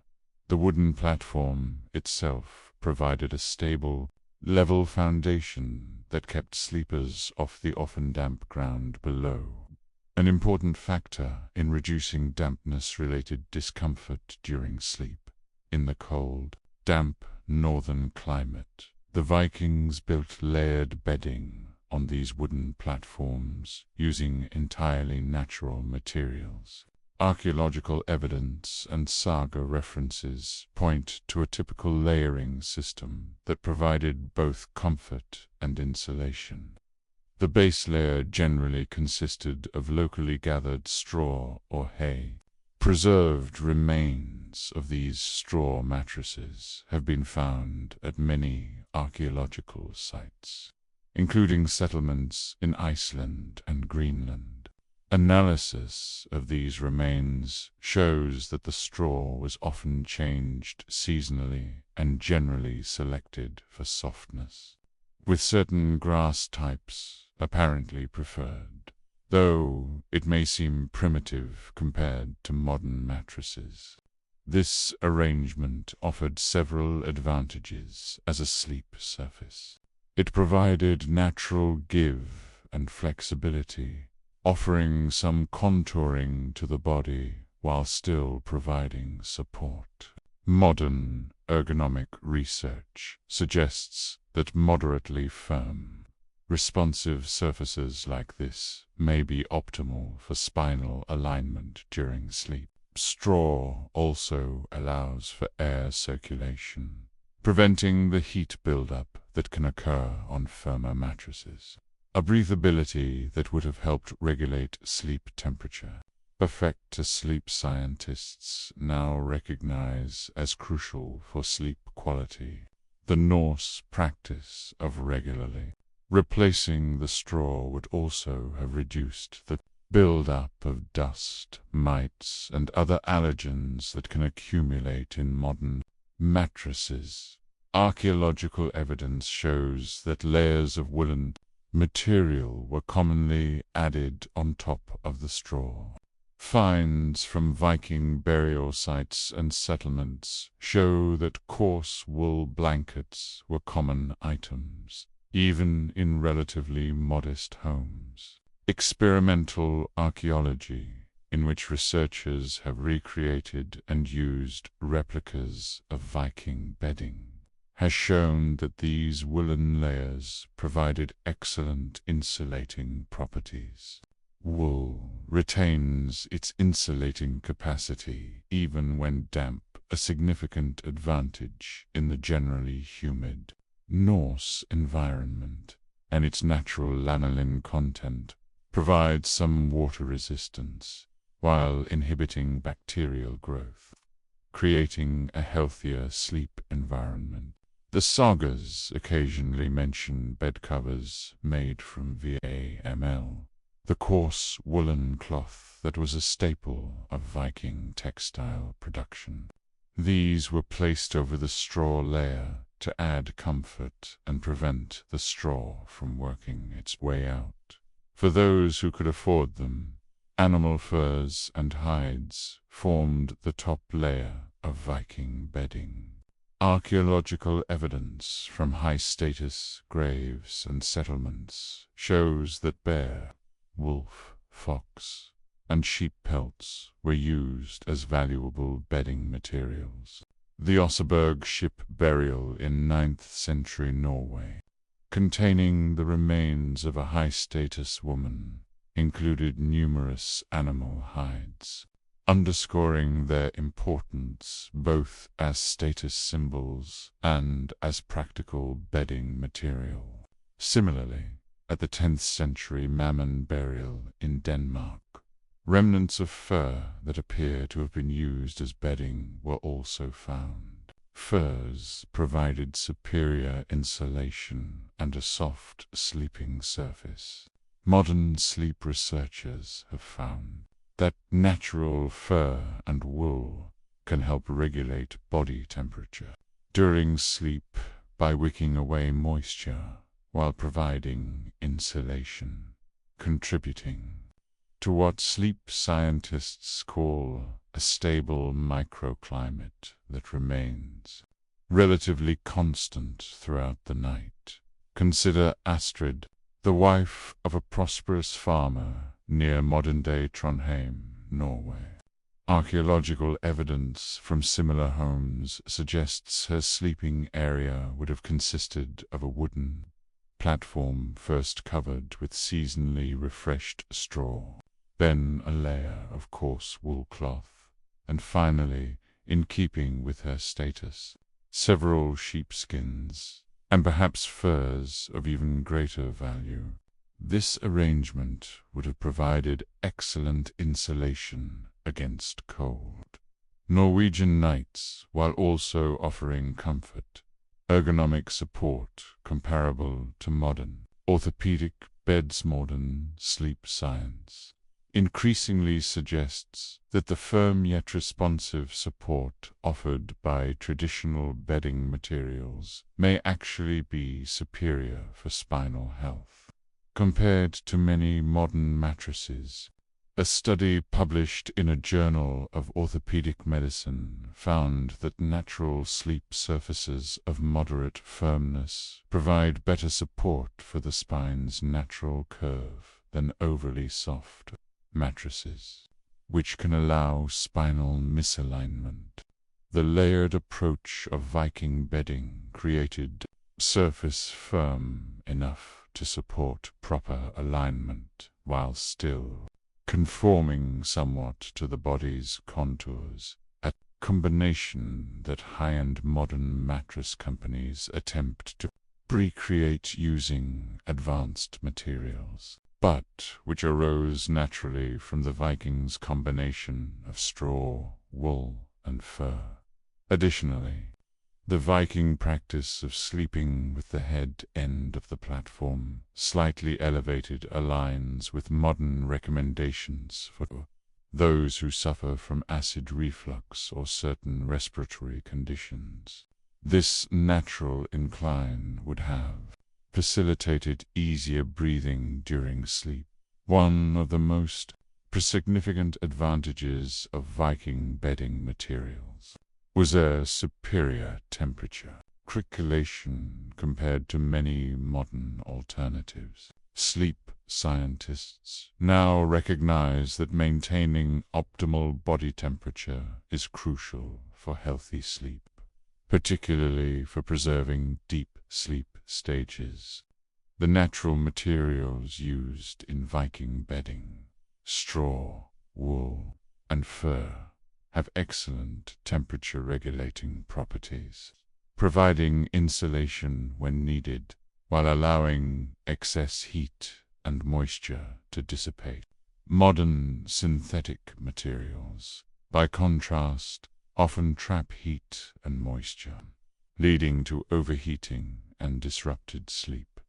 The wooden platform itself provided a stable, level foundation that kept sleepers off the often damp ground below, an important factor in reducing dampness-related discomfort during sleep. In the cold, damp northern climate, the Vikings built layered bedding on these wooden platforms using entirely natural materials. Archaeological evidence and saga references point to a typical layering system that provided both comfort and insulation. The base layer generally consisted of locally gathered straw or hay. Preserved remains of these straw mattresses have been found at many archaeological sites, including settlements in Iceland and Greenland. Analysis of these remains shows that the straw was often changed seasonally and generally selected for softness, with certain grass types apparently preferred, though it may seem primitive compared to modern mattresses. This arrangement offered several advantages as a sleep surface. It provided natural give and flexibility, offering some contouring to the body while still providing support. Modern ergonomic research suggests that moderately firm, responsive surfaces like this may be optimal for spinal alignment during sleep. Straw also allows for air circulation, preventing the heat buildup that can occur on firmer mattresses, a breathability that would have helped regulate sleep temperature. Effect sleep scientists now recognize as crucial for sleep quality. The Norse practice of regularly replacing the straw would also have reduced the build-up of dust, mites, and other allergens that can accumulate in modern mattresses. Archaeological evidence shows that layers of woolen material were commonly added on top of the straw. Finds from Viking burial sites and settlements show that coarse wool blankets were common items, even in relatively modest homes. Experimental archaeology, in which researchers have recreated and used replicas of Viking bedding, has shown that these woolen layers provided excellent insulating properties. Wool retains its insulating capacity even when damp, a significant advantage in the generally humid Norse environment, and its natural lanolin content provides some water resistance while inhibiting bacterial growth, creating a healthier sleep environment. The sagas occasionally mention bed covers made from VAML, the coarse woolen cloth that was a staple of Viking textile production. These were placed over the straw layer to add comfort and prevent the straw from working its way out. For those who could afford them, animal furs and hides formed the top layer of Viking bedding. Archaeological evidence from high-status graves and settlements shows that bear, wolf, fox, and sheep pelts were used as valuable bedding materials. The Oseberg ship burial in 9th century Norway, containing the remains of a high-status woman, included numerous animal hides, underscoring their importance both as status symbols and as practical bedding material. Similarly, at the 10th century Mammon burial in Denmark, remnants of fur that appear to have been used as bedding were also found. Furs provided superior insulation and a soft sleeping surface. Modern sleep researchers have found that natural fur and wool can help regulate body temperature during sleep by wicking away moisture while providing insulation, contributing to what sleep scientists call a stable microclimate that remains relatively constant throughout the night. Consider Astrid, the wife of a prosperous farmer near modern-day Trondheim, Norway. Archaeological evidence from similar homes suggests her sleeping area would have consisted of a wooden platform first covered with seasonally refreshed straw, then a layer of coarse wool cloth, and finally, in keeping with her status, several sheepskins, and perhaps furs of even greater value. This arrangement would have provided excellent insulation against cold. Norwegian nights, while also offering comfort, ergonomic support comparable to modern orthopedic beds. Modern sleep science increasingly suggests that the firm yet responsive support offered by traditional bedding materials may actually be superior for spinal health compared to many modern mattresses. A study published in a journal of orthopedic medicine found that natural sleep surfaces of moderate firmness provide better support for the spine's natural curve than overly soft mattresses, which can allow spinal misalignment. The layered approach of Viking bedding created surface firm enough to support proper alignment while still conforming somewhat to the body's contours, a combination that high-end modern mattress companies attempt to recreate using advanced materials, but which arose naturally from the Vikings' combination of straw, wool, and fur. Additionally, the Viking practice of sleeping with the head end of the platform slightly elevated aligns with modern recommendations for those who suffer from acid reflux or certain respiratory conditions. This natural incline would have facilitated easier breathing during sleep. One of the most significant advantages of Viking bedding materials was their superior temperature regulation compared to many modern alternatives. Sleep scientists now recognize that maintaining optimal body temperature is crucial for healthy sleep, particularly for preserving deep sleep stages. The natural materials used in Viking bedding, straw, wool, and fur, have excellent temperature-regulating properties, providing insulation when needed while allowing excess heat and moisture to dissipate. Modern synthetic materials, by contrast, often trap heat and moisture, leading to overheating and disrupted sleep.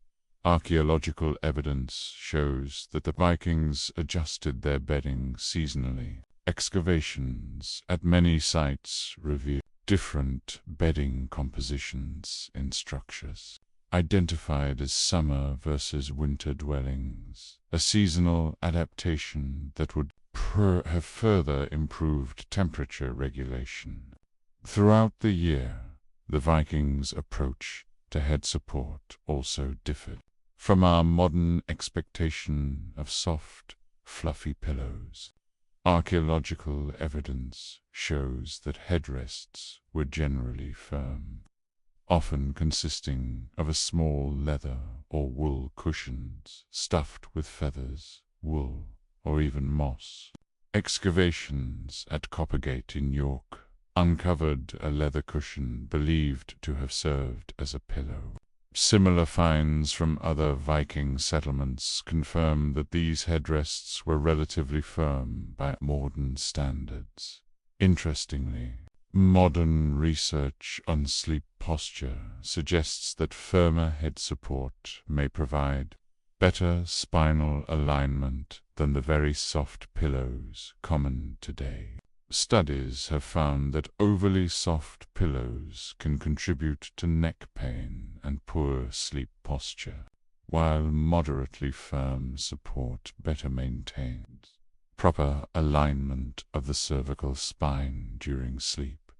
Archaeological evidence shows that the Vikings adjusted their bedding seasonally. Excavations at many sites reveal different bedding compositions in structures, identified as summer versus winter dwellings, a seasonal adaptation that would have further improved temperature regulation. Throughout the year, The Vikings' approach to head support also differed from our modern expectation of soft, fluffy pillows. Archaeological evidence shows that headrests were generally firm, often consisting of a small leather or wool cushions stuffed with feathers, wool, or even moss. Excavations at Coppergate in York uncovered a leather cushion believed to have served as a pillow. Similar finds from other Viking settlements confirm that these headrests were relatively firm by modern standards. Interestingly, modern research on sleep posture suggests that firmer head support may provide better spinal alignment than the very soft pillows common today. Studies have found that overly soft pillows can contribute to neck pain and poor sleep posture, while moderately firm support better maintains proper alignment of the cervical spine during sleep.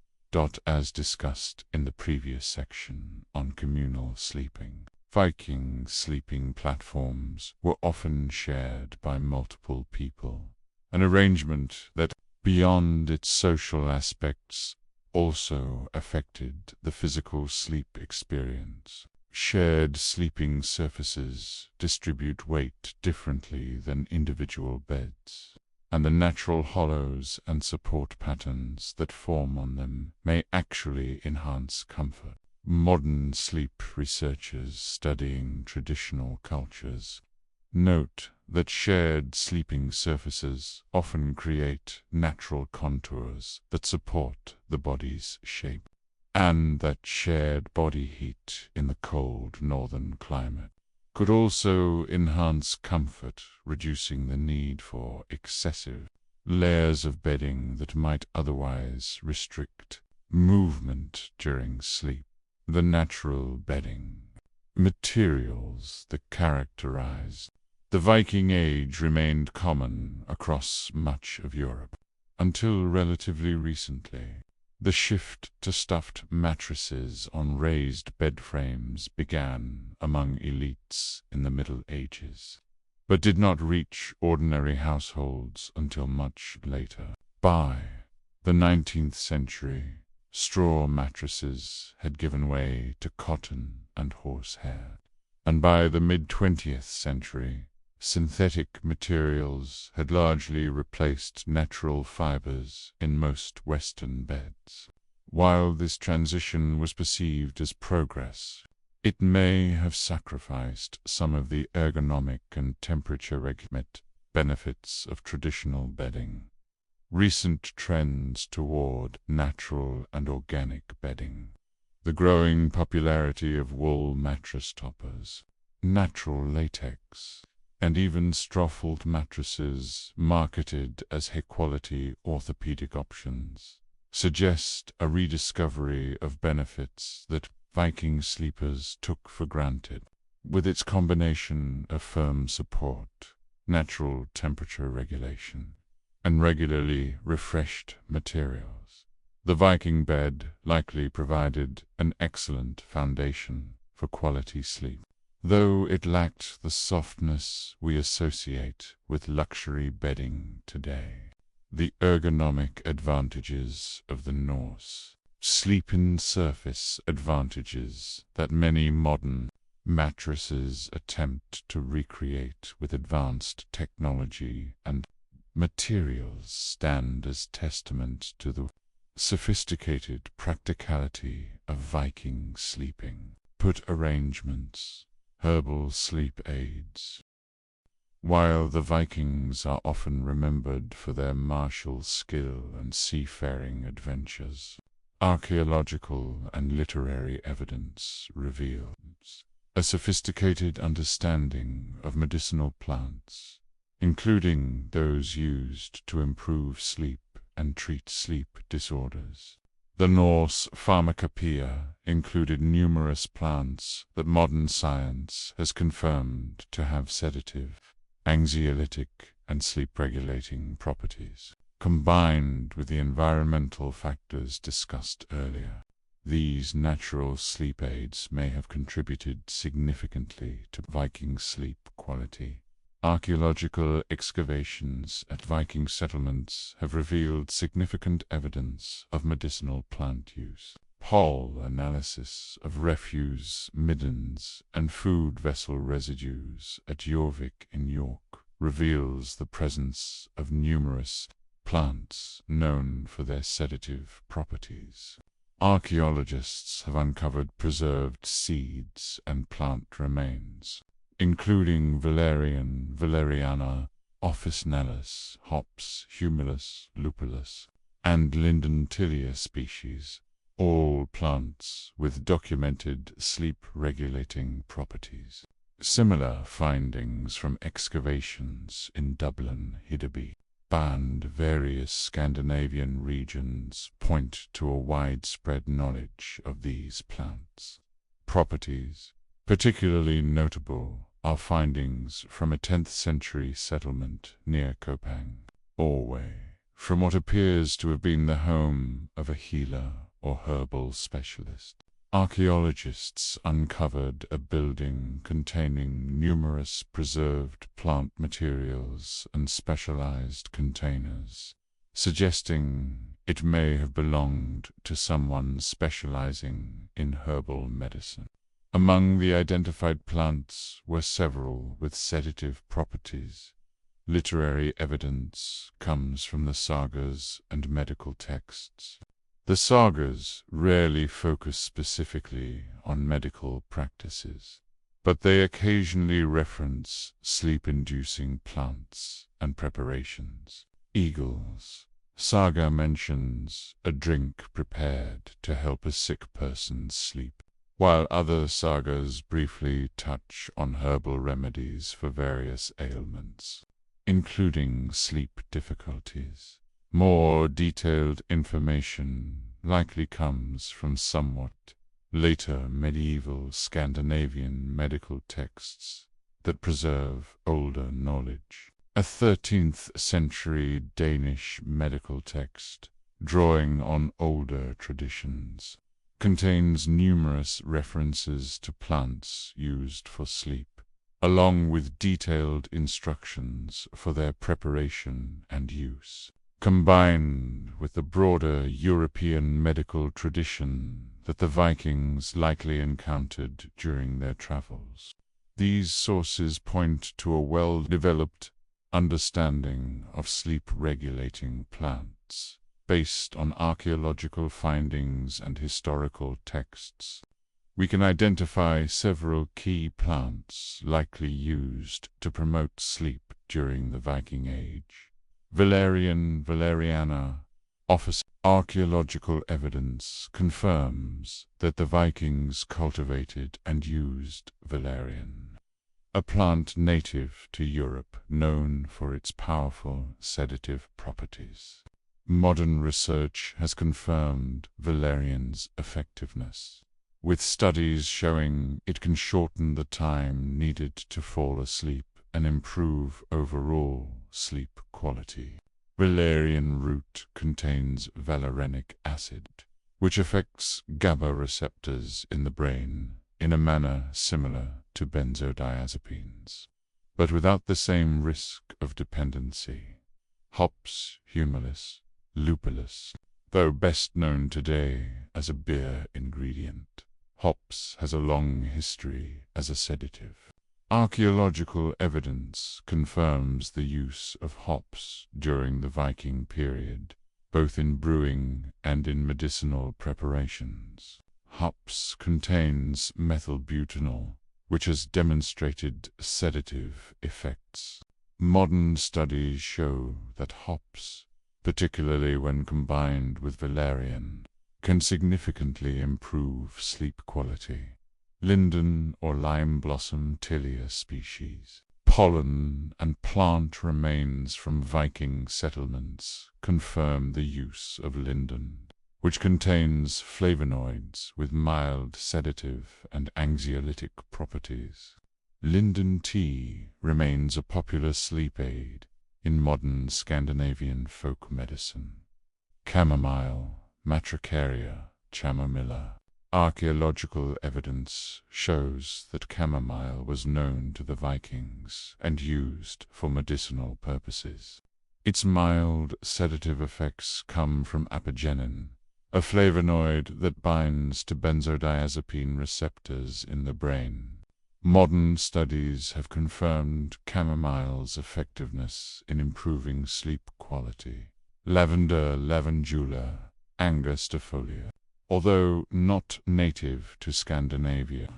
As discussed in the previous section on communal sleeping, Viking sleeping platforms were often shared by multiple people, an arrangement that, beyond its social aspects, also affected the physical sleep experience. Shared sleeping surfaces distribute weight differently than individual beds, and the natural hollows and support patterns that form on them may actually enhance comfort. Modern sleep researchers studying traditional cultures note that shared sleeping surfaces often create natural contours that support the body's shape, and that shared body heat in the cold northern climate could also enhance comfort, reducing the need for excessive layers of bedding that might otherwise restrict movement during sleep. The natural bedding materials that characterized the Viking Age remained common across much of Europe until relatively recently. The shift to stuffed mattresses on raised bed frames began among elites in the Middle Ages, but did not reach ordinary households until much later. By the 19th century, straw mattresses had given way to cotton and horsehair, and by the mid-20th century, synthetic materials had largely replaced natural fibers in most Western beds. While this transition was perceived as progress, it may have sacrificed some of the ergonomic and temperature-regulated benefits of traditional bedding. Recent trends toward natural and organic bedding, the growing popularity of wool mattress toppers, natural latex, and even straw-filled mattresses marketed as high-quality orthopedic options, suggest a rediscovery of benefits that Viking sleepers took for granted. With its combination of firm support, natural temperature regulation, and regularly refreshed materials, the Viking bed likely provided an excellent foundation for quality sleep. Though it lacked the softness we associate with luxury bedding today, the ergonomic advantages of the Norse sleep-in surface advantages that many modern mattresses attempt to recreate with advanced technology and materials stand as testament to the sophisticated practicality of Viking sleeping. Put arrangements, herbal sleep aids. While the Vikings are often remembered for their martial skill and seafaring adventures, archaeological and literary evidence reveals a sophisticated understanding of medicinal plants, including those used to improve sleep and treat sleep disorders. The Norse pharmacopoeia included numerous plants that modern science has confirmed to have sedative, anxiolytic, and sleep-regulating properties. Combined with the environmental factors discussed earlier, These natural sleep aids may have contributed significantly to Viking sleep quality. Archaeological excavations at Viking settlements have revealed significant evidence of medicinal plant use. Pole analysis of refuse, middens, and food vessel residues at Jorvik in York reveals the presence of numerous plants known for their sedative properties. Archaeologists have uncovered preserved seeds and plant remains, including valeriana, officinalis, hops, humulus, lupulus, and linden tilia species, all plants with documented sleep-regulating properties. Similar findings from excavations in Dublin, Hidaby, and various Scandinavian regions point to a widespread knowledge of these plants' properties. Particularly notable are findings from a 10th century settlement near Copang, Orway, from what appears to have been the home of a healer or herbal specialist. Archaeologists uncovered a building containing numerous preserved plant materials and specialized containers, suggesting it may have belonged to someone specializing in herbal medicine. Among the identified plants were several with sedative properties. Literary evidence comes from the sagas and medical texts. The sagas rarely focus specifically on medical practices, but they occasionally reference sleep-inducing plants and preparations. Eagles saga mentions a drink prepared to help a sick person sleep, while other sagas briefly touch on herbal remedies for various ailments, including sleep difficulties. More detailed information likely comes from somewhat later medieval Scandinavian medical texts that preserve older knowledge. A 13th century Danish medical text, drawing on older traditions, contains numerous references to plants used for sleep, along with detailed instructions for their preparation and use. Combined with the broader European medical tradition that the Vikings likely encountered during their travels, these sources point to a well-developed understanding of sleep-regulating plants, based on archaeological findings and historical texts. We can identify several key plants likely used to promote sleep during the Viking Age. Valeriana, office. Archaeological evidence confirms that the Vikings cultivated and used valerian, a plant native to Europe known for its powerful sedative properties. Modern research has confirmed valerian's effectiveness, with studies showing it can shorten the time needed to fall asleep and improve overall sleep quality. Valerian root contains valerianic acid, which affects GABA receptors in the brain in a manner similar to benzodiazepines, but without the same risk of dependency. Hops, humulus, lupulus. Though best known today as a beer ingredient, hops has a long history as a sedative. Archaeological evidence confirms the use of hops during the Viking period, both in brewing and in medicinal preparations. Hops contains methylbutanol, which has demonstrated sedative effects. Modern studies show that hops, particularly when combined with valerian, can significantly improve sleep quality. Linden or lime blossom tilia species. Pollen and plant remains from Viking settlements confirm the use of linden, which contains flavonoids with mild sedative and anxiolytic properties. Linden tea remains a popular sleep aid in modern Scandinavian folk medicine. Chamomile, Matricaria chamomilla, Archaeological evidence shows that chamomile was known to the Vikings and used for medicinal purposes. Its mild sedative effects come from apigenin, a flavonoid that binds to benzodiazepine receptors in the brain. Modern studies have confirmed chamomile's effectiveness in improving sleep quality. Lavender lavandula angustifolia. Although not native to Scandinavia,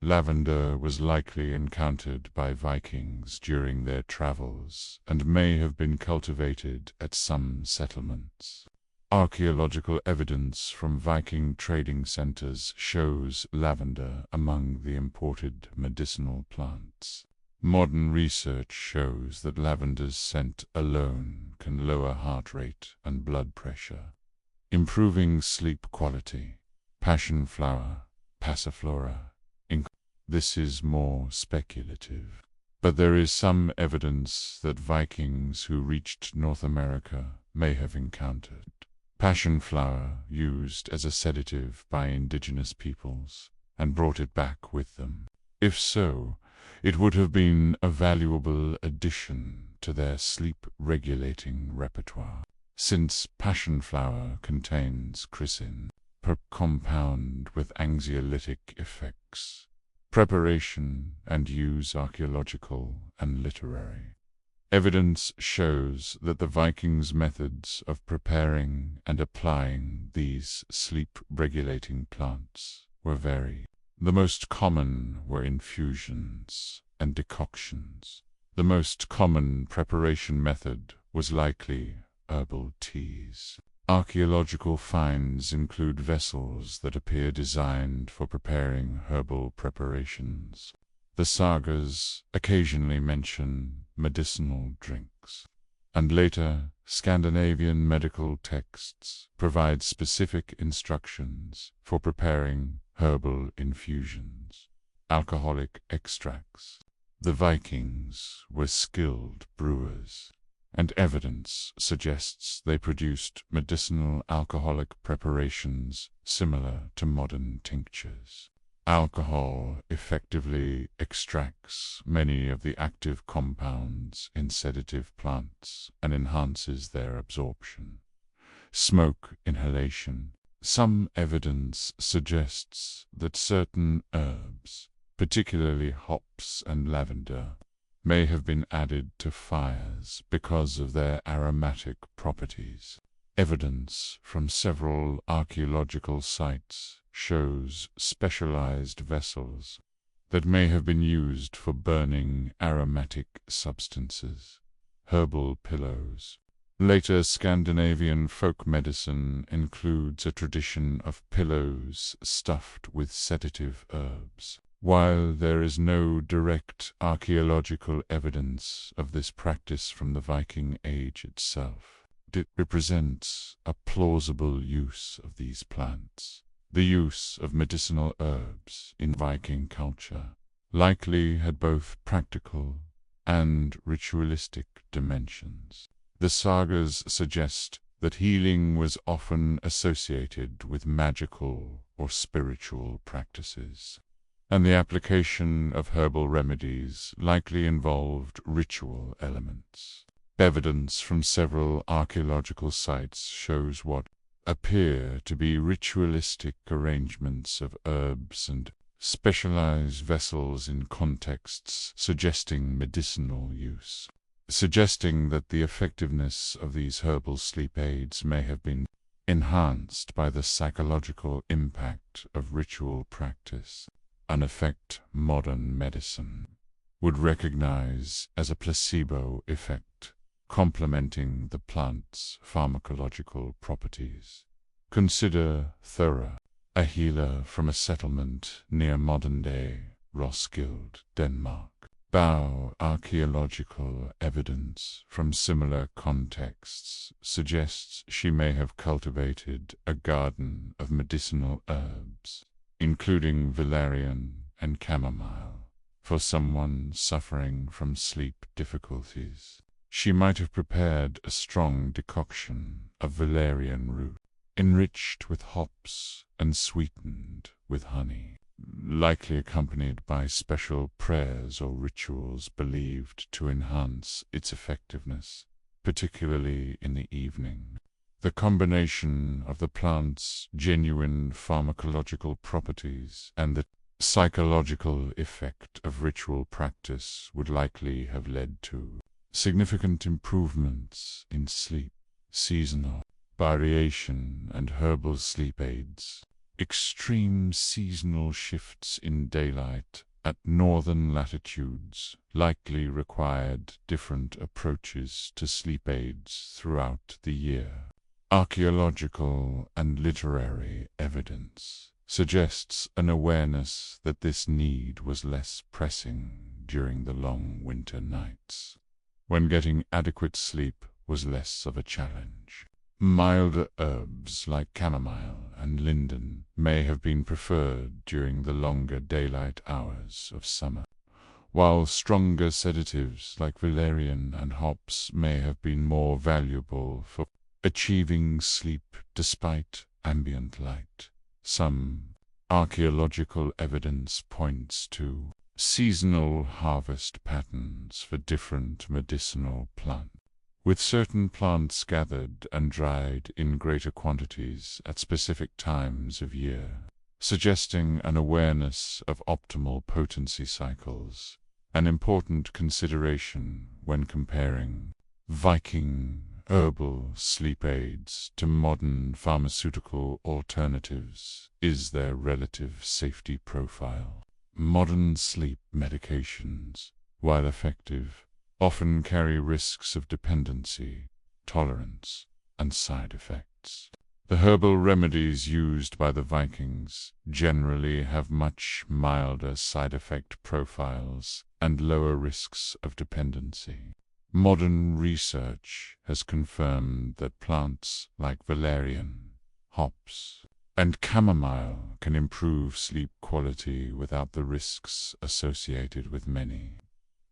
lavender was likely encountered by Vikings during their travels and may have been cultivated at some settlements. Archaeological evidence from Viking trading centers shows lavender among the imported medicinal plants. Modern research shows that lavender's scent alone can lower heart rate and blood pressure, improving sleep quality. Passion flower, passiflora. This is more speculative, but there is some evidence that Vikings who reached North America may have encountered passion flower used as a sedative by indigenous peoples and brought it back with them. If so, it would have been a valuable addition to their sleep-regulating repertoire, since passion flower contains chrysin, per compound with anxiolytic effects. Preparation and use archaeological and literary. Evidence shows that the Vikings' methods of preparing and applying these sleep-regulating plants were varied. The most common were infusions and decoctions. The most common preparation method was likely herbal teas. Archaeological finds include vessels that appear designed for preparing herbal preparations. The sagas occasionally mention medicinal drinks, and later Scandinavian medical texts provide specific instructions for preparing herbal infusions. Alcoholic extracts. The Vikings were skilled brewers, and evidence suggests they produced medicinal alcoholic preparations similar to modern tinctures. Alcohol effectively extracts many of the active compounds in sedative plants and enhances their absorption. Smoke inhalation. Some evidence suggests that certain herbs, particularly hops and lavender, may have been added to fires because of their aromatic properties. Evidence from several archaeological sites shows specialized vessels that may have been used for burning aromatic substances. Herbal pillows. Later Scandinavian folk medicine includes a tradition of pillows stuffed with sedative herbs. While there is no direct archaeological evidence of this practice from the Viking Age itself, it represents a plausible use of these plants. The use of medicinal herbs in Viking culture likely had both practical and ritualistic dimensions. The sagas suggest that healing was often associated with magical or spiritual practices, and the application of herbal remedies likely involved ritual elements. Evidence from several archaeological sites shows what appear to be ritualistic arrangements of herbs and specialized vessels in contexts suggesting medicinal use, suggesting that the effectiveness of these herbal sleep aids may have been enhanced by the psychological impact of ritual practice, an effect modern medicine would recognize as a placebo effect, complementing the plant's pharmacological properties. Consider Thura, a healer from a settlement near modern-day Roskilde, Denmark. Archaeological evidence from similar contexts suggests she may have cultivated a garden of medicinal herbs, including valerian and chamomile, for someone suffering from sleep difficulties. She might have prepared a strong decoction of valerian root, enriched with hops and sweetened with honey, likely accompanied by special prayers or rituals believed to enhance its effectiveness, particularly in the evening. The combination of the plant's genuine pharmacological properties and the psychological effect of ritual practice would likely have led to significant improvements in sleep. Seasonal variation and herbal sleep aids. Extreme seasonal shifts in daylight at northern latitudes likely required different approaches to sleep aids throughout the year. Archaeological and literary evidence suggests an awareness that this need was less pressing during the long winter nights, when getting adequate sleep was less of a challenge. Milder herbs like chamomile and linden may have been preferred during the longer daylight hours of summer, while stronger sedatives like valerian and hops may have been more valuable for achieving sleep despite ambient light. Some archaeological evidence points to seasonal harvest patterns for different medicinal plants, with certain plants gathered and dried in greater quantities at specific times of year, suggesting an awareness of optimal potency cycles, an important consideration when comparing Viking herbal sleep aids to modern pharmaceutical alternatives is their relative safety profile. Modern sleep medications, while effective, often carry risks of dependency, tolerance, and side effects. The herbal remedies used by the Vikings generally have much milder side effect profiles and lower risks of dependency. Modern research has confirmed that plants like valerian, hops, and chamomile can improve sleep quality without the risks associated with many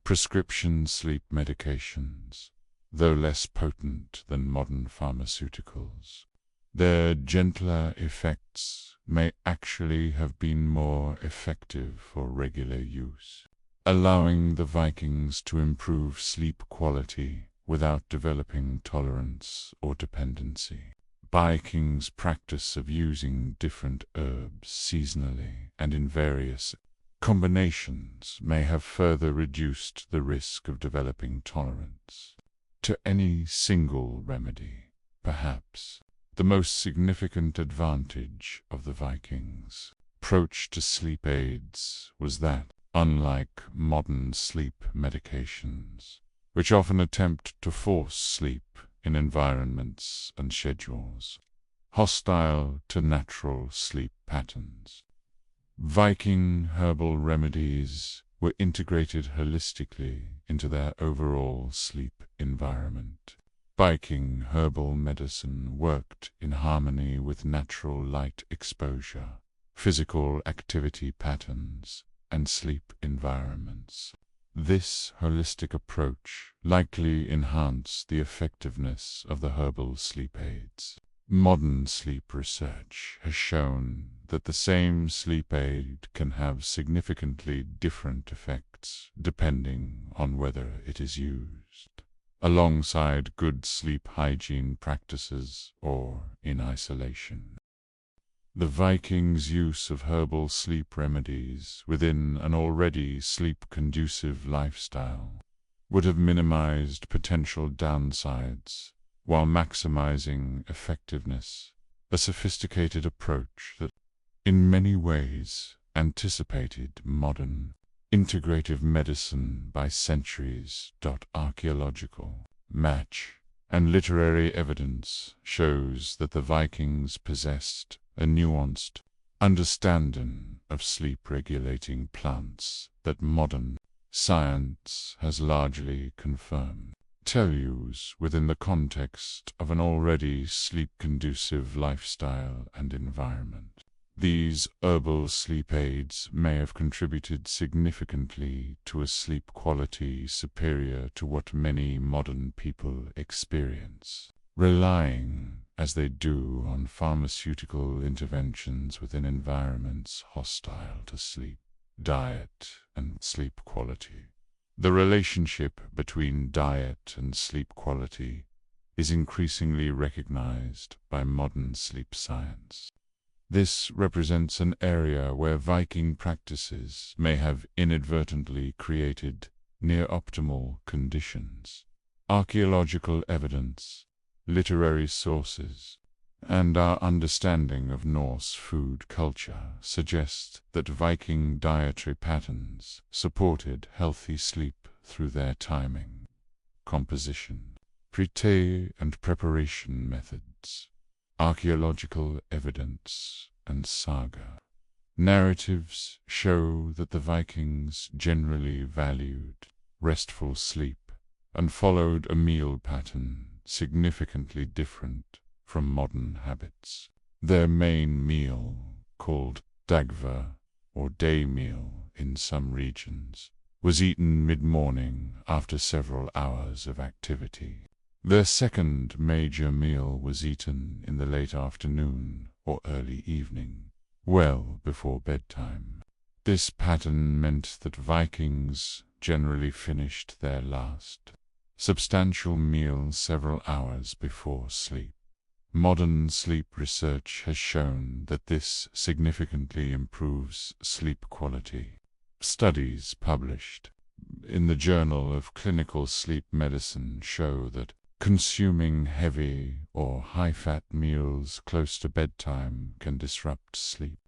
prescription sleep medications, though less potent than modern pharmaceuticals. Their gentler effects may actually have been more effective for regular use, allowing the Vikings to improve sleep quality without developing tolerance or dependency. Vikings' practice of using different herbs seasonally and in various combinations may have further reduced the risk of developing tolerance to any single remedy. Perhaps the most significant advantage of the Vikings' approach to sleep aids was that, unlike modern sleep medications, which often attempt to force sleep in environments and schedules hostile to natural sleep patterns, Viking herbal remedies were integrated holistically into their overall sleep environment. Viking herbal medicine worked in harmony with natural light exposure, physical activity patterns, and sleep environments. This holistic approach likely enhanced the effectiveness of the herbal sleep aids. Modern sleep research has shown that the same sleep aid can have significantly different effects depending on whether it is used alongside good sleep hygiene practices or in isolation. The Vikings' use of herbal sleep remedies within an already sleep-conducive lifestyle would have minimized potential downsides while maximizing effectiveness, a sophisticated approach that, in many ways, anticipated modern integrative medicine by centuries. Archaeological match and literary evidence shows that the Vikings possessed a nuanced understanding of sleep-regulating plants that modern science has largely confirmed. Use within the context of an already sleep-conducive lifestyle and environment. These herbal sleep aids may have contributed significantly to a sleep quality superior to what many modern people experience. Relying as they do on pharmaceutical interventions within environments hostile to sleep, diet, and sleep quality. The relationship between diet and sleep quality is increasingly recognized by modern sleep science. This represents an area where Viking practices may have inadvertently created near-optimal conditions. Archaeological evidence, literary sources, and our understanding of Norse food culture suggest that Viking dietary patterns supported healthy sleep through their timing, composition, prete and preparation methods, archaeological evidence, and saga. Narratives show that the Vikings generally valued restful sleep and followed a meal pattern significantly different from modern habits. Their main meal, called dagva or day meal in some regions, was eaten mid-morning after several hours of activity. Their second major meal was eaten in the late afternoon or early evening, well before bedtime. This pattern meant that Vikings generally finished their last substantial meal several hours before sleep. Modern sleep research has shown that this significantly improves sleep quality. Studies published in the Journal of Clinical Sleep Medicine show that consuming heavy or high-fat meals close to bedtime can disrupt sleep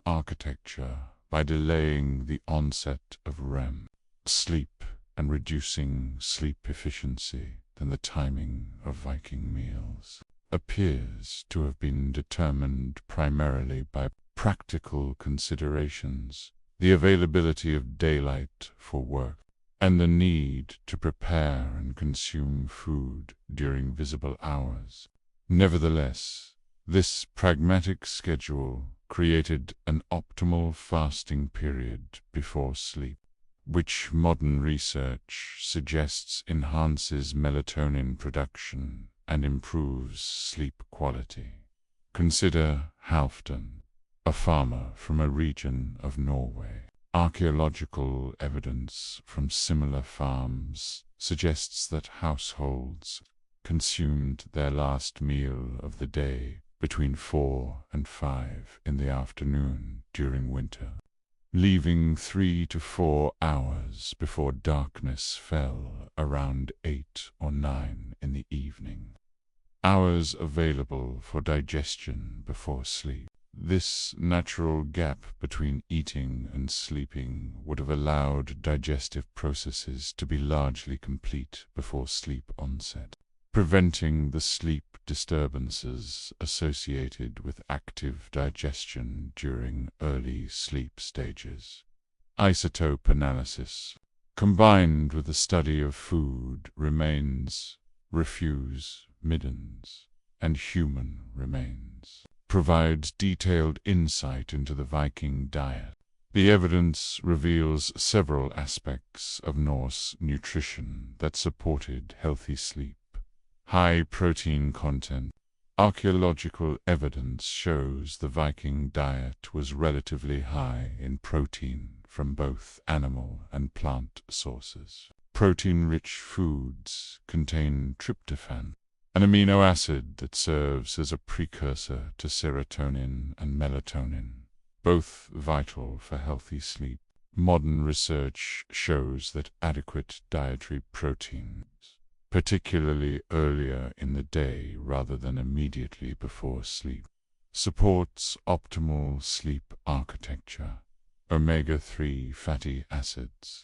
architecture by delaying the onset of REM sleep and reducing sleep efficiency. Than the timing of Viking meals appears to have been determined primarily by practical considerations, the availability of daylight for work, and the need to prepare and consume food during visible hours. Nevertheless, this pragmatic schedule created an optimal fasting period before sleep, which modern research suggests enhances melatonin production and improves sleep quality. Consider Halfdan, a farmer from a region of Norway. Archaeological evidence from similar farms suggests that households consumed their last meal of the day between 4 and 5 in the afternoon during winter, leaving 3 to 4 hours before darkness fell around 8 or 9 in the evening. Hours available for digestion before sleep. This natural gap between eating and sleeping would have allowed digestive processes to be largely complete before sleep onset, preventing the sleep disturbances associated with active digestion during early sleep stages. Isotope analysis, combined with the study of food remains, refuse, middens, and human remains, provides detailed insight into the Viking diet. The evidence reveals several aspects of Norse nutrition that supported healthy sleep. High protein content. Archaeological evidence shows the Viking diet was relatively high in protein from both animal and plant sources. Protein-rich foods contain tryptophan, an amino acid that serves as a precursor to serotonin and melatonin, both vital for healthy sleep. Modern research shows that adequate dietary proteins, particularly earlier in the day rather than immediately before sleep, supports optimal sleep architecture. Omega-3 fatty acids.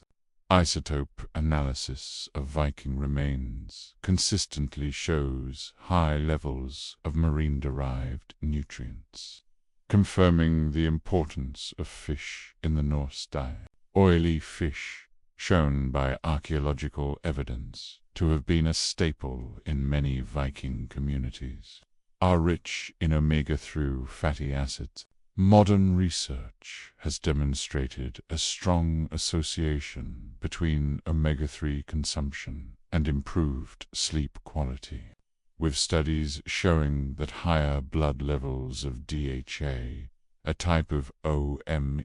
Isotope analysis of Viking remains consistently shows high levels of marine-derived nutrients, confirming the importance of fish in the Norse diet. Oily fish, shown by archaeological evidence to have been a staple in many Viking communities, are rich in omega-3 fatty acids. Modern research has demonstrated a strong association between omega-3 consumption and improved sleep quality. with studies showing that higher blood levels of DHA, a type of omega-3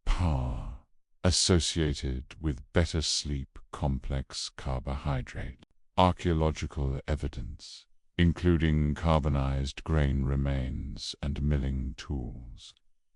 PAR, associated with better sleep. Complex carbohydrate. Archaeological evidence, including carbonized grain remains and milling tools,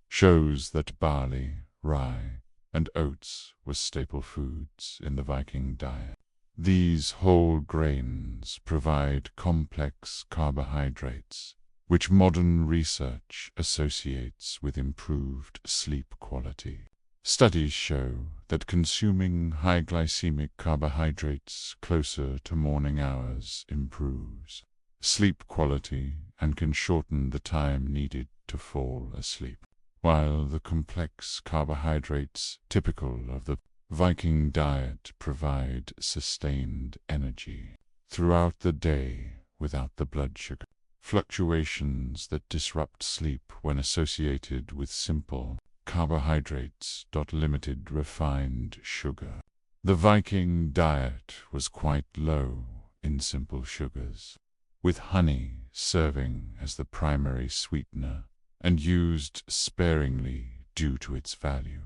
shows that barley, rye, and oats were staple foods in the Viking diet. These whole grains provide complex carbohydrates, which modern research associates with improved sleep quality. Studies show that consuming high glycemic carbohydrates closer to morning hours improves sleep quality and can shorten the time needed to fall asleep. While the complex carbohydrates typical of the Viking diet provide sustained energy throughout the day without the blood sugar fluctuations that disrupt sleep when associated with simple carbohydrates. Limited refined sugar. The Viking diet was quite low in simple sugars, with honey serving as the primary sweetener and used sparingly due to its value.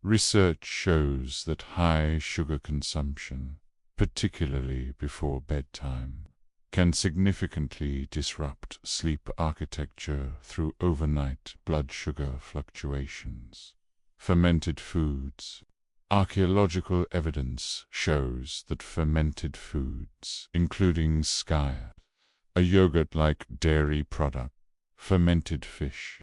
Research shows that high sugar consumption, particularly before bedtime, can significantly disrupt sleep architecture through overnight blood sugar fluctuations. Fermented foods. Archaeological evidence shows that fermented foods, including skyr, a yogurt-like dairy product, fermented fish,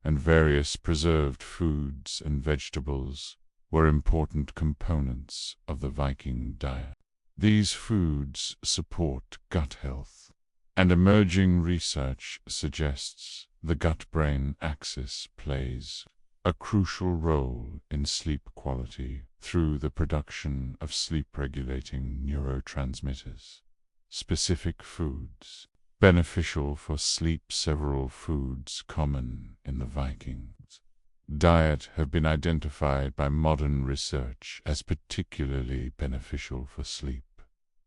and various preserved foods and vegetables, were important components of the Viking diet. These foods support gut health, and emerging research suggests the gut-brain axis plays a crucial role in sleep quality through the production of sleep-regulating neurotransmitters. Specific foods beneficial for sleep. Several foods common in the Vikings diet have been identified by modern research as particularly beneficial for sleep.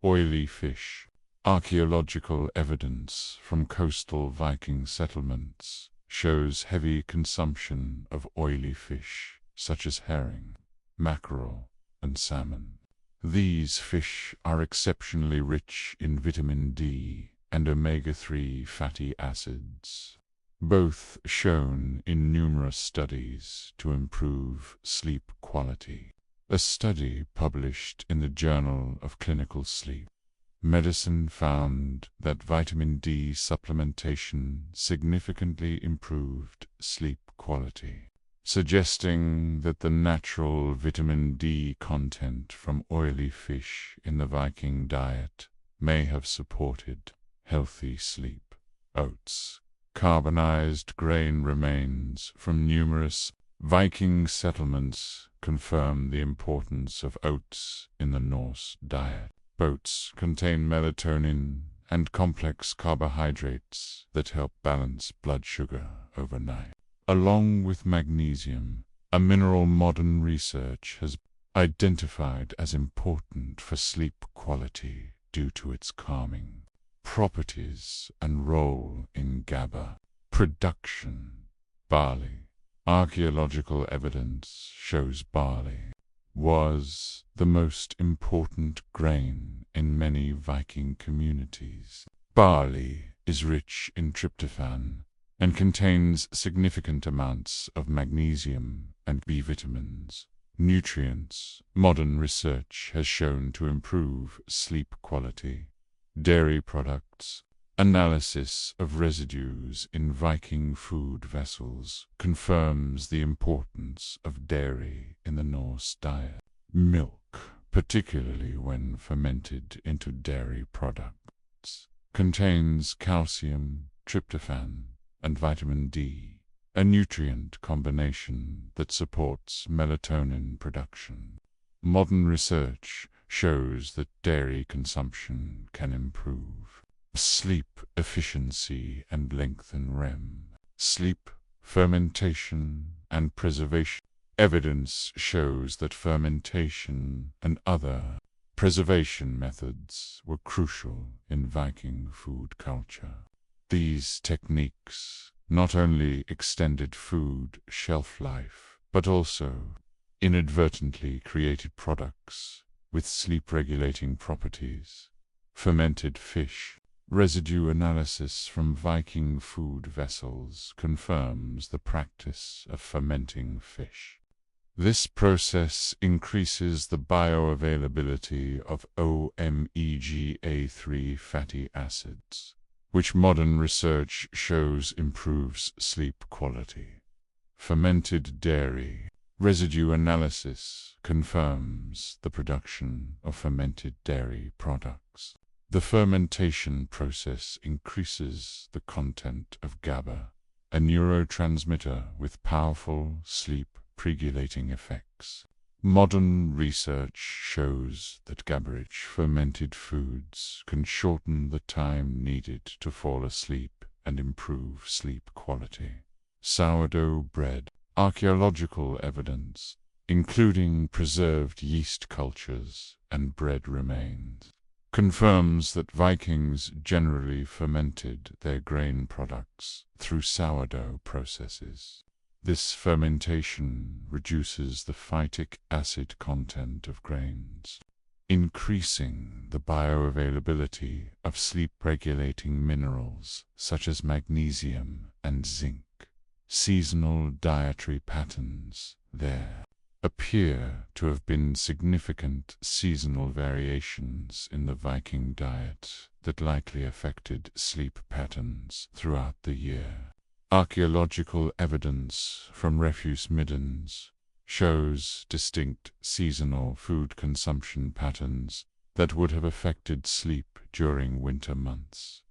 Oily fish. Archaeological evidence from coastal Viking settlements shows heavy consumption of oily fish, such as herring, mackerel, and salmon. These fish are exceptionally rich in vitamin D and omega-3 fatty acids, both shown in numerous studies to improve sleep quality. A study published in the Journal of Clinical Sleep Medicine found that vitamin D supplementation significantly improved sleep quality, suggesting that the natural vitamin D content from oily fish in the Viking diet may have supported healthy sleep. Oats. Carbonized grain remains from numerous Viking settlements confirm the importance of oats in the Norse diet. Oats contain melatonin and complex carbohydrates that help balance blood sugar overnight. Along with magnesium, a mineral modern research has identified as important for sleep quality due to its calming properties and role in GABA production. Barley. Archaeological evidence shows barley was the most important grain in many Viking communities. Barley is rich in tryptophan and contains significant amounts of magnesium and B vitamins, nutrients modern research has shown to improve sleep quality. Dairy products. Analysis of residues in Viking food vessels confirms the importance of dairy in the Norse diet. Milk, particularly when fermented into dairy products, contains calcium, tryptophan, and vitamin D, a nutrient combination that supports melatonin production. Modern research shows that dairy consumption can improve sleep efficiency and lengthen REM sleep. Fermentation and preservation. Evidence shows that fermentation and other preservation methods were crucial in Viking food culture. These techniques not only extended food shelf life, but also inadvertently created products with sleep-regulating properties. Fermented fish. Residue analysis from Viking food vessels confirms the practice of fermenting fish. This process increases the bioavailability of omega-3 fatty acids, which modern research shows improves sleep quality. Fermented dairy. Residue analysis confirms the production of fermented dairy products. The fermentation process increases the content of GABA, a neurotransmitter with powerful sleep-regulating effects. Modern research shows that GABA-rich fermented foods can shorten the time needed to fall asleep and improve sleep quality. Sourdough bread. Archaeological evidence, including preserved yeast cultures and bread remains, confirms that Vikings generally fermented their grain products through sourdough processes. This fermentation reduces the phytic acid content of grains, increasing the bioavailability of sleep-regulating minerals such as magnesium and zinc. Seasonal dietary patterns. There appear to have been significant seasonal variations in the Viking diet that likely affected sleep patterns throughout the year. Archaeological evidence from refuse middens shows distinct seasonal food consumption patterns that would have affected sleep during winter months.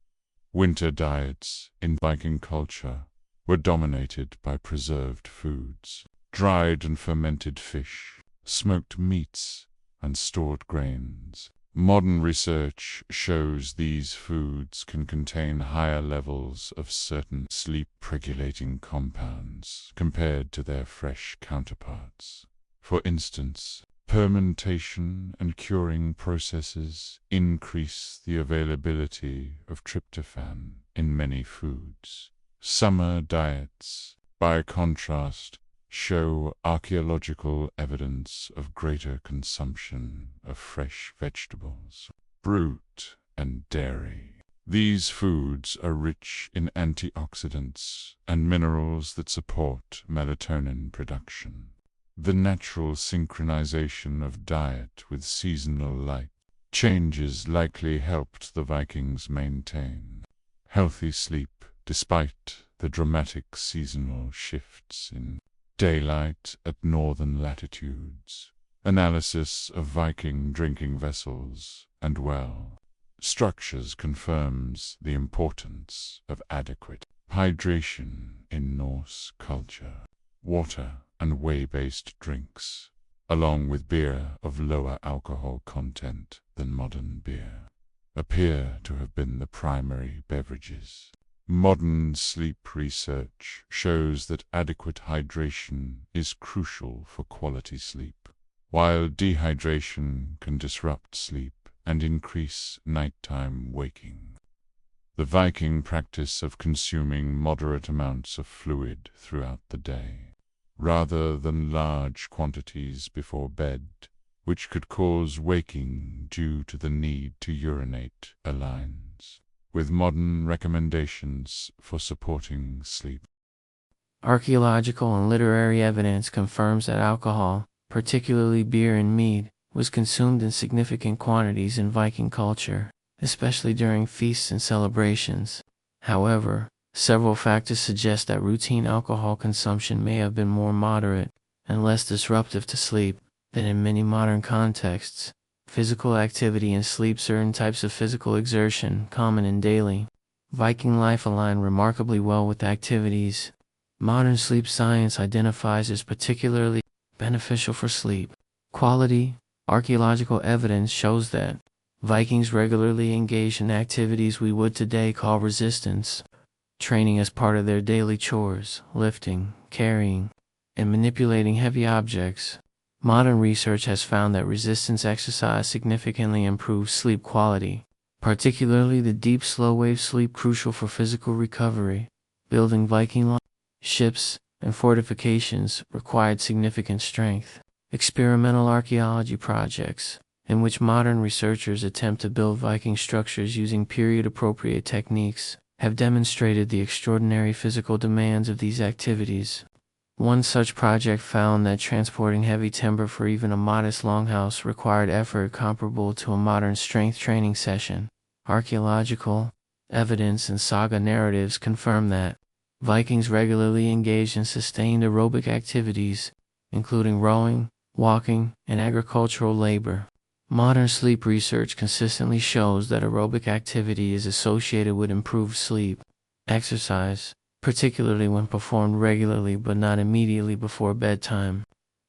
Winter diets in Viking culture were dominated by preserved foods, dried and fermented fish, smoked meats, and stored grains. Modern research shows these foods can contain higher levels of certain sleep-regulating compounds compared to their fresh counterparts. For instance, fermentation and curing processes increase the availability of tryptophan in many foods. Summer diets, by contrast, show archaeological evidence of greater consumption of fresh vegetables, fruit, and dairy. These foods are rich in antioxidants and minerals that support melatonin production. The natural synchronization of diet with seasonal light changes likely helped the Vikings maintain healthy sleep despite the dramatic seasonal shifts in daylight at northern latitudes. Analysis of Viking drinking vessels and well structures confirms the importance of adequate hydration in Norse culture. Water and whey-based drinks, along with beer of lower alcohol content than modern beer, appear to have been the primary beverages. Modern sleep research shows that adequate hydration is crucial for quality sleep, while dehydration can disrupt sleep and increase nighttime waking. The Viking practice of consuming moderate amounts of fluid throughout the day, rather than large quantities before bed, which could cause waking due to the need to urinate, aligns with modern recommendations for supporting sleep. Archaeological and literary evidence confirms that alcohol, particularly beer and mead, was consumed in significant quantities in Viking culture, especially during feasts and celebrations. However, several factors suggest that routine alcohol consumption may have been more moderate and less disruptive to sleep than in many modern contexts. Physical activity and sleep. Certain types of physical exertion, common in daily Viking life, align remarkably well with activities modern sleep science identifies as particularly beneficial for sleep quality. Archaeological evidence shows that Vikings regularly engaged in activities we would today call resistance training as part of their daily chores, lifting, carrying, and manipulating heavy objects. Modern research has found that resistance exercise significantly improves sleep quality, particularly the deep, slow-wave sleep crucial for physical recovery. Building Viking ships and fortifications required significant strength. Experimental archaeology projects, in which modern researchers attempt to build Viking structures using period-appropriate techniques, have demonstrated the extraordinary physical demands of these activities. One such project found that transporting heavy timber for even a modest longhouse required effort comparable to a modern strength training session. Archaeological evidence and saga narratives confirm that Vikings regularly engaged in sustained aerobic activities, including rowing, walking, and agricultural labor. Modern sleep research consistently shows that aerobic activity is associated with improved sleep. Exercise, particularly when performed regularly but not immediately before bedtime,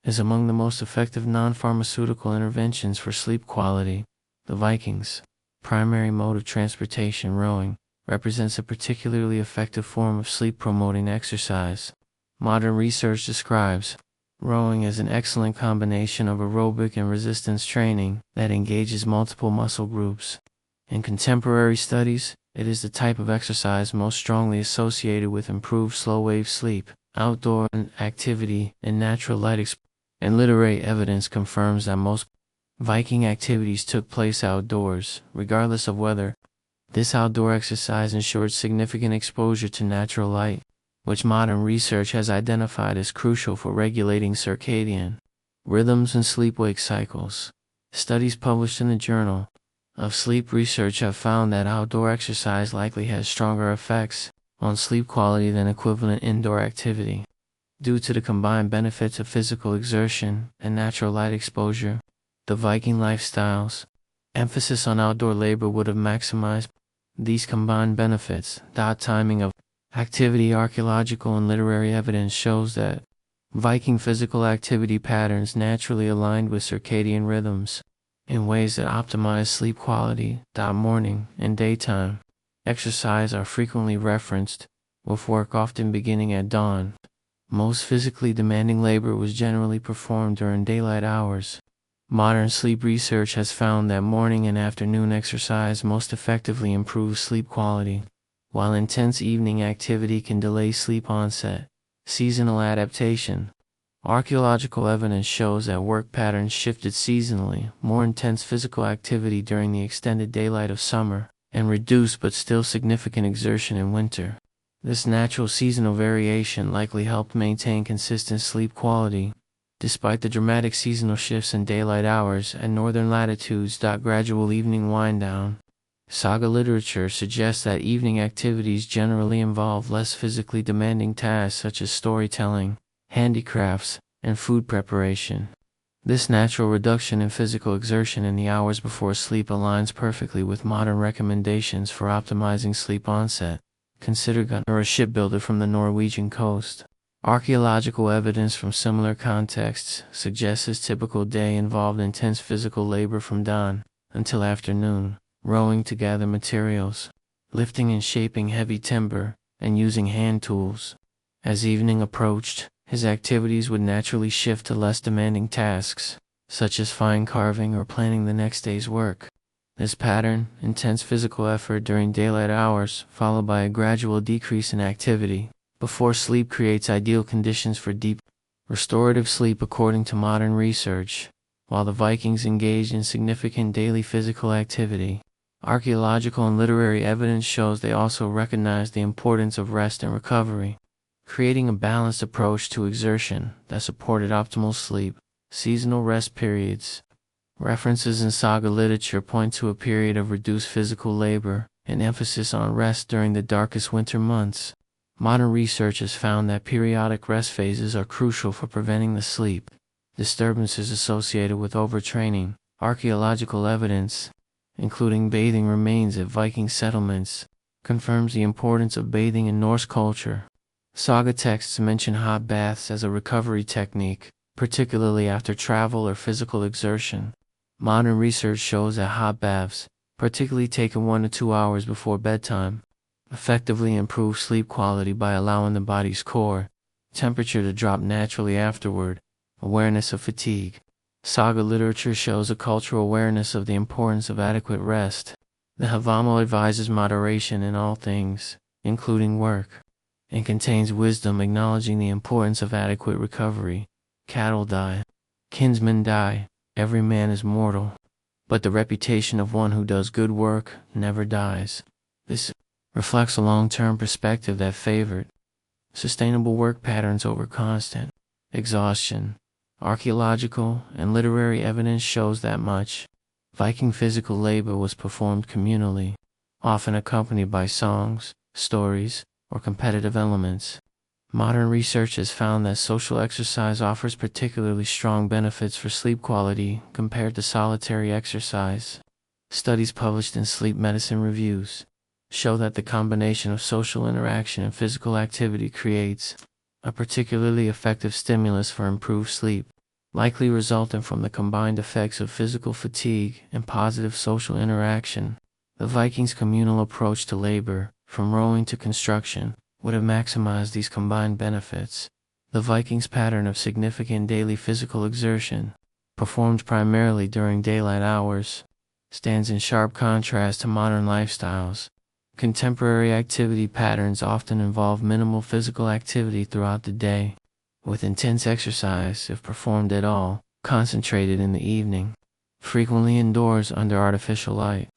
is among the most effective non-pharmaceutical interventions for sleep quality. The Vikings' primary mode of transportation, rowing, represents a particularly effective form of sleep-promoting exercise. Modern research describes rowing as an excellent combination of aerobic and resistance training that engages multiple muscle groups. In contemporary studies, it is the type of exercise most strongly associated with improved slow-wave sleep. Outdoor activity and natural light exposure and literary evidence confirms that most Viking activities took place outdoors, regardless of weather. This outdoor exercise ensured significant exposure to natural light, which modern research has identified as crucial for regulating circadian rhythms and sleep-wake cycles. Studies published in the Journal of Sleep Research have found that outdoor exercise likely has stronger effects on sleep quality than equivalent indoor activity. Due to the combined benefits of physical exertion and natural light exposure, the Viking lifestyle's emphasis on outdoor labor would have maximized these combined benefits. Timing of activity. Archaeological and literary evidence shows that Viking physical activity patterns naturally aligned with circadian rhythms in ways that optimize sleep quality. Morning and daytime exercise are frequently referenced, with work often beginning at dawn. Most physically demanding labor was generally performed during daylight hours. Modern sleep research has found that morning and afternoon exercise most effectively improves sleep quality, while intense evening activity can delay sleep onset. Seasonal adaptation. Archaeological evidence shows that work patterns shifted seasonally, more intense physical activity during the extended daylight of summer, and reduced but still significant exertion in winter. This natural seasonal variation likely helped maintain consistent sleep quality, despite the dramatic seasonal shifts in daylight hours at northern latitudes. Gradual evening wind down. Saga literature suggests that evening activities generally involve less physically demanding tasks such as storytelling, handicrafts, and food preparation. This natural reduction in physical exertion in the hours before sleep aligns perfectly with modern recommendations for optimizing sleep onset. Consider Gunnar, a shipbuilder from the Norwegian coast. Archaeological evidence from similar contexts suggests his typical day involved intense physical labor from dawn until afternoon, rowing to gather materials, lifting and shaping heavy timber, and using hand tools. As evening approached, his activities would naturally shift to less demanding tasks, such as fine carving or planning the next day's work. This pattern, intense physical effort during daylight hours, followed by a gradual decrease in activity before sleep, creates ideal conditions for deep, restorative sleep according to modern research. While the Vikings engaged in significant daily physical activity, archaeological and literary evidence shows they also recognized the importance of rest and recovery, creating a balanced approach to exertion that supported optimal sleep. Seasonal rest periods. References in saga literature point to a period of reduced physical labor and emphasis on rest during the darkest winter months. Modern research has found that periodic rest phases are crucial for preventing the sleep disturbances associated with overtraining. Archaeological evidence, including bathing remains at Viking settlements, confirms the importance of bathing in Norse culture. Saga texts mention hot baths as a recovery technique, particularly after travel or physical exertion. Modern research shows that hot baths, particularly taken 1 to 2 hours before bedtime, effectively improve sleep quality by allowing the body's core temperature to drop naturally afterward. awareness of fatigue. Saga literature shows a cultural awareness of the importance of adequate rest. The Havamo advises moderation in all things, including work, and contains wisdom acknowledging the importance of adequate recovery. Cattle die, kinsmen die, every man is mortal, but the reputation of one who does good work never dies. This reflects a long-term perspective that favored sustainable work patterns over constant exhaustion. Archaeological and literary evidence shows that much Viking physical labor was performed communally, often accompanied by songs, stories, or competitive elements. Modern research has found that social exercise offers particularly strong benefits for sleep quality compared to solitary exercise. Studies published in sleep medicine reviews show that the combination of social interaction and physical activity creates a particularly effective stimulus for improved sleep, likely resulting from the combined effects of physical fatigue and positive social interaction. The Vikings' communal approach to labor, from rowing to construction, would have maximized these combined benefits. The Vikings' pattern of significant daily physical exertion, performed primarily during daylight hours, stands in sharp contrast to modern lifestyles. Contemporary activity patterns often involve minimal physical activity throughout the day, with intense exercise, if performed at all, concentrated in the evening, frequently indoors under artificial light,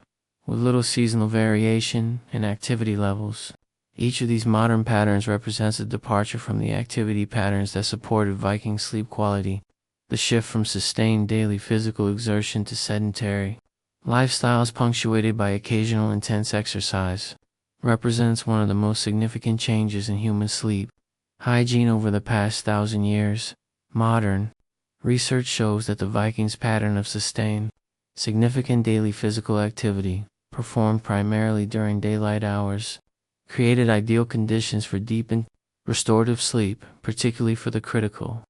with little seasonal variation in activity levels. Each of these modern patterns represents a departure from the activity patterns that supported Viking sleep quality. The shift from sustained daily physical exertion to sedentary lifestyles punctuated by occasional intense exercise represents one of the most significant changes in human sleep hygiene over the past 1,000 years. Modern research shows that the Vikings' pattern of sustained, significant daily physical activity, performed primarily during daylight hours, created ideal conditions for deep and restorative sleep, particularly for the critical,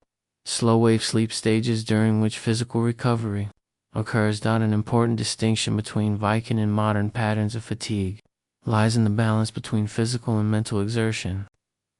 slow-wave sleep stages during which physical recovery occurs. An important distinction between Viking and modern patterns of fatigue lies in the balance between physical and mental exertion.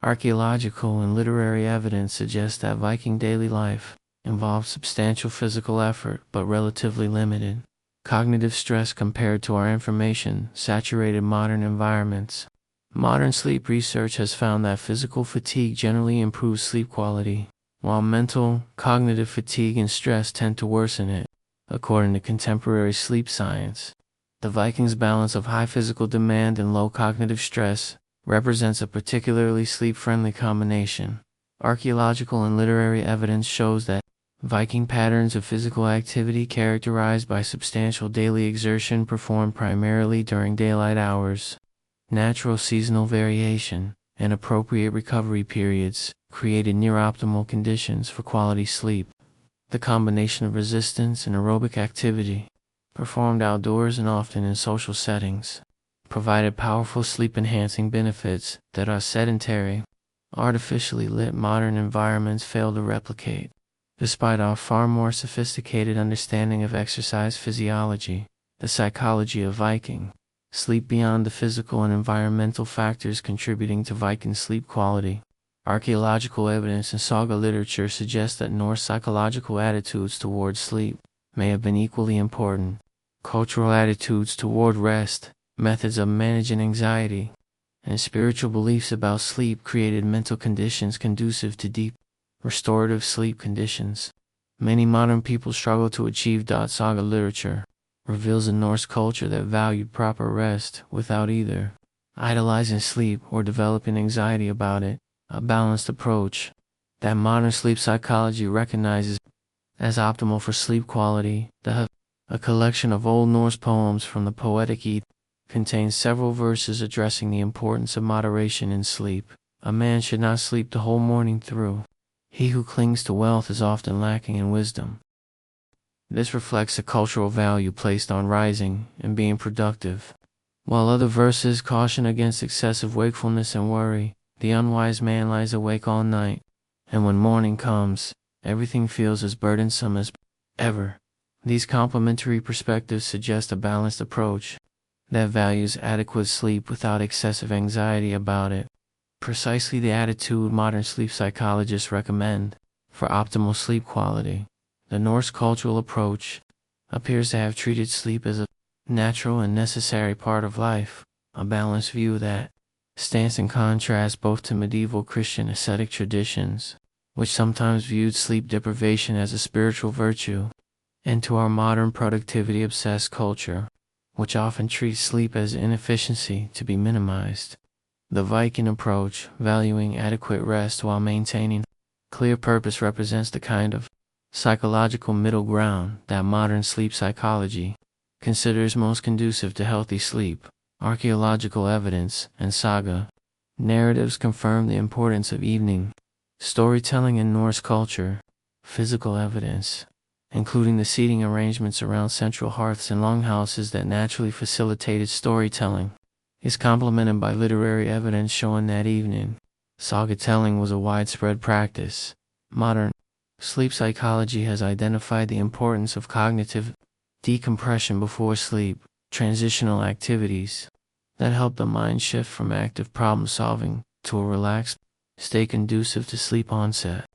Archaeological and literary evidence suggests that Viking daily life involved substantial physical effort but relatively limited cognitive stress compared to our information-saturated modern environments. Modern sleep research has found that physical fatigue generally improves sleep quality, while mental, cognitive fatigue and stress tend to worsen it. According to contemporary sleep science, the Vikings' balance of high physical demand and low cognitive stress represents a particularly sleep-friendly combination. Archaeological and literary evidence shows that Viking patterns of physical activity characterized by substantial daily exertion performed primarily during daylight hours. Natural seasonal variation and appropriate recovery periods created near-optimal conditions for quality sleep. The combination of resistance and aerobic activity, performed outdoors and often in social settings, provided powerful sleep-enhancing benefits that our sedentary, artificially lit modern environments fail to replicate. Despite our far more sophisticated understanding of exercise physiology, the psychology of Viking sleep beyond the physical and environmental factors contributing to Viking sleep quality. Archaeological evidence and saga literature suggests that Norse psychological attitudes toward sleep may have been equally important. Cultural attitudes toward rest, methods of managing anxiety, and spiritual beliefs about sleep created mental conditions conducive to deep, restorative sleep conditions. Many modern people struggle to achieve. Saga literature reveals a Norse culture that valued proper rest without either idolizing sleep or developing anxiety about it, a balanced approach that modern sleep psychology recognizes as optimal for sleep quality. A collection of Old Norse poems from the Poetic Edda contains several verses addressing the importance of moderation in sleep. A man should not sleep the whole morning through. He who clings to wealth is often lacking in wisdom. This reflects the cultural value placed on rising and being productive. While other verses caution against excessive wakefulness and worry, the unwise man lies awake all night, and when morning comes, everything feels as burdensome as ever. These complementary perspectives suggest a balanced approach that values adequate sleep without excessive anxiety about it. Precisely the attitude modern sleep psychologists recommend. for optimal sleep quality. The Norse cultural approach appears to have treated sleep as a natural and necessary part of life, a balanced view that stands in contrast both to medieval Christian ascetic traditions, which sometimes viewed sleep deprivation as a spiritual virtue, and to our modern productivity-obsessed culture, which often treats sleep as inefficiency to be minimized. The Viking approach, valuing adequate rest while maintaining clear purpose, represents the kind of psychological middle ground that modern sleep psychology considers most conducive to healthy sleep. Archaeological evidence and saga narratives confirm the importance of evening storytelling in Norse culture. Physical evidence, including the seating arrangements around central hearths and longhouses that naturally facilitated storytelling, is complemented by literary evidence showing that evening saga telling was a widespread practice. Modern sleep psychology has identified the importance of cognitive decompression before sleep, transitional activities that help the mind shift from active problem solving to a relaxed state conducive to sleep onset.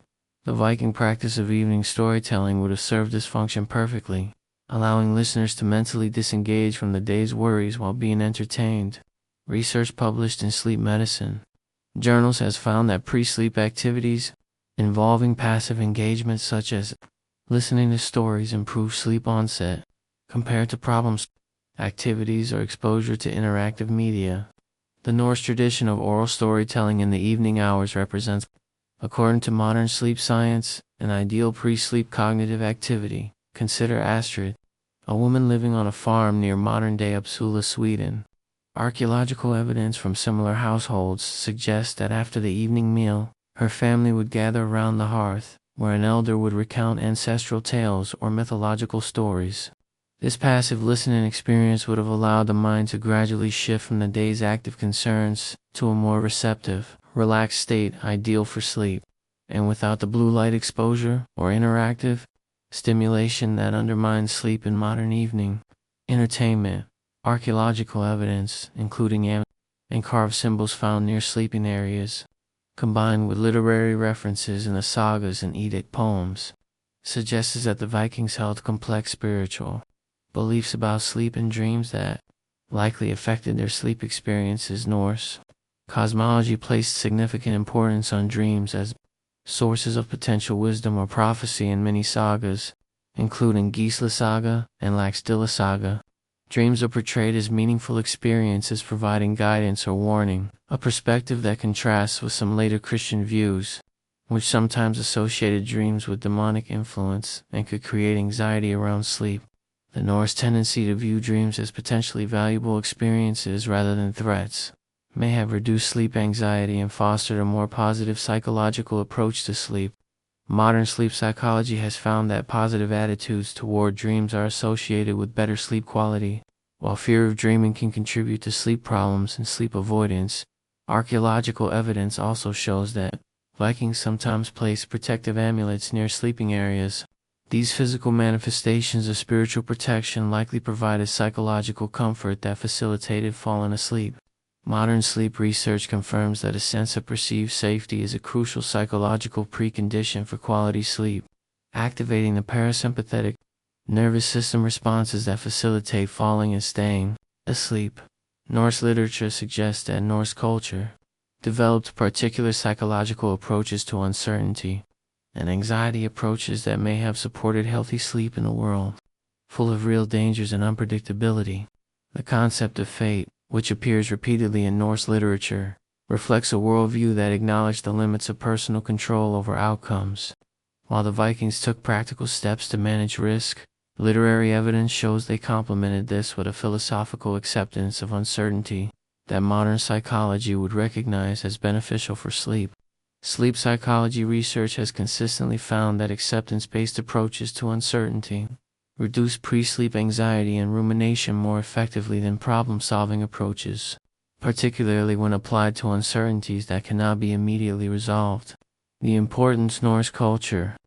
The Viking practice of evening storytelling would have served this function perfectly, allowing listeners to mentally disengage from the day's worries while being entertained. Research published in Sleep Medicine journals has found that pre-sleep activities involving passive engagement such as listening to stories improve sleep onset compared to problems activities or exposure to interactive media. The Norse tradition of oral storytelling in the evening hours represents, according to modern sleep science, an ideal pre-sleep cognitive activity. Consider Astrid, a woman living on a farm near modern-day Uppsala, Sweden. Archaeological evidence from similar households suggests that after the evening meal, her family would gather around the hearth, where an elder would recount ancestral tales or mythological stories. This passive listening experience would have allowed the mind to gradually shift from the day's active concerns to a more receptive, relaxed state ideal for sleep, and without the blue light exposure or interactive stimulation that undermines sleep in modern evening entertainment. Archaeological evidence, including and carved symbols found near sleeping areas, combined with literary references in the sagas and Eddic poems, suggests that the Vikings held complex spiritual beliefs about sleep and dreams that likely affected their sleep experiences. Norse cosmology placed significant importance on dreams as sources of potential wisdom or prophecy in many sagas, including Gisla Saga and Laxdilla Saga. Dreams are portrayed as meaningful experiences providing guidance or warning, a perspective that contrasts with some later Christian views, which sometimes associated dreams with demonic influence and could create anxiety around sleep. The Norse tendency to view dreams as potentially valuable experiences rather than threats may have reduced sleep anxiety and fostered a more positive psychological approach to sleep. Modern sleep psychology has found that positive attitudes toward dreams are associated with better sleep quality, while fear of dreaming can contribute to sleep problems and sleep avoidance. Archaeological evidence also shows that Vikings sometimes placed protective amulets near sleeping areas. These physical manifestations of spiritual protection likely provided psychological comfort that facilitated falling asleep. Modern sleep research confirms that a sense of perceived safety is a crucial psychological precondition for quality sleep, activating the parasympathetic nervous system responses that facilitate falling and staying asleep. Norse literature suggests that Norse culture developed particular psychological approaches to uncertainty and anxiety, approaches that may have supported healthy sleep in a world full of real dangers and unpredictability. The concept of fate, which appears repeatedly in Norse literature, reflects a worldview that acknowledged the limits of personal control over outcomes. While the Vikings took practical steps to manage risk, literary evidence shows they complemented this with a philosophical acceptance of uncertainty that modern psychology would recognize as beneficial for sleep. Sleep psychology research has consistently found that acceptance-based approaches to uncertainty reduce pre-sleep anxiety and rumination more effectively than problem-solving approaches, particularly when applied to uncertainties that cannot be immediately resolved. The importance Norse culture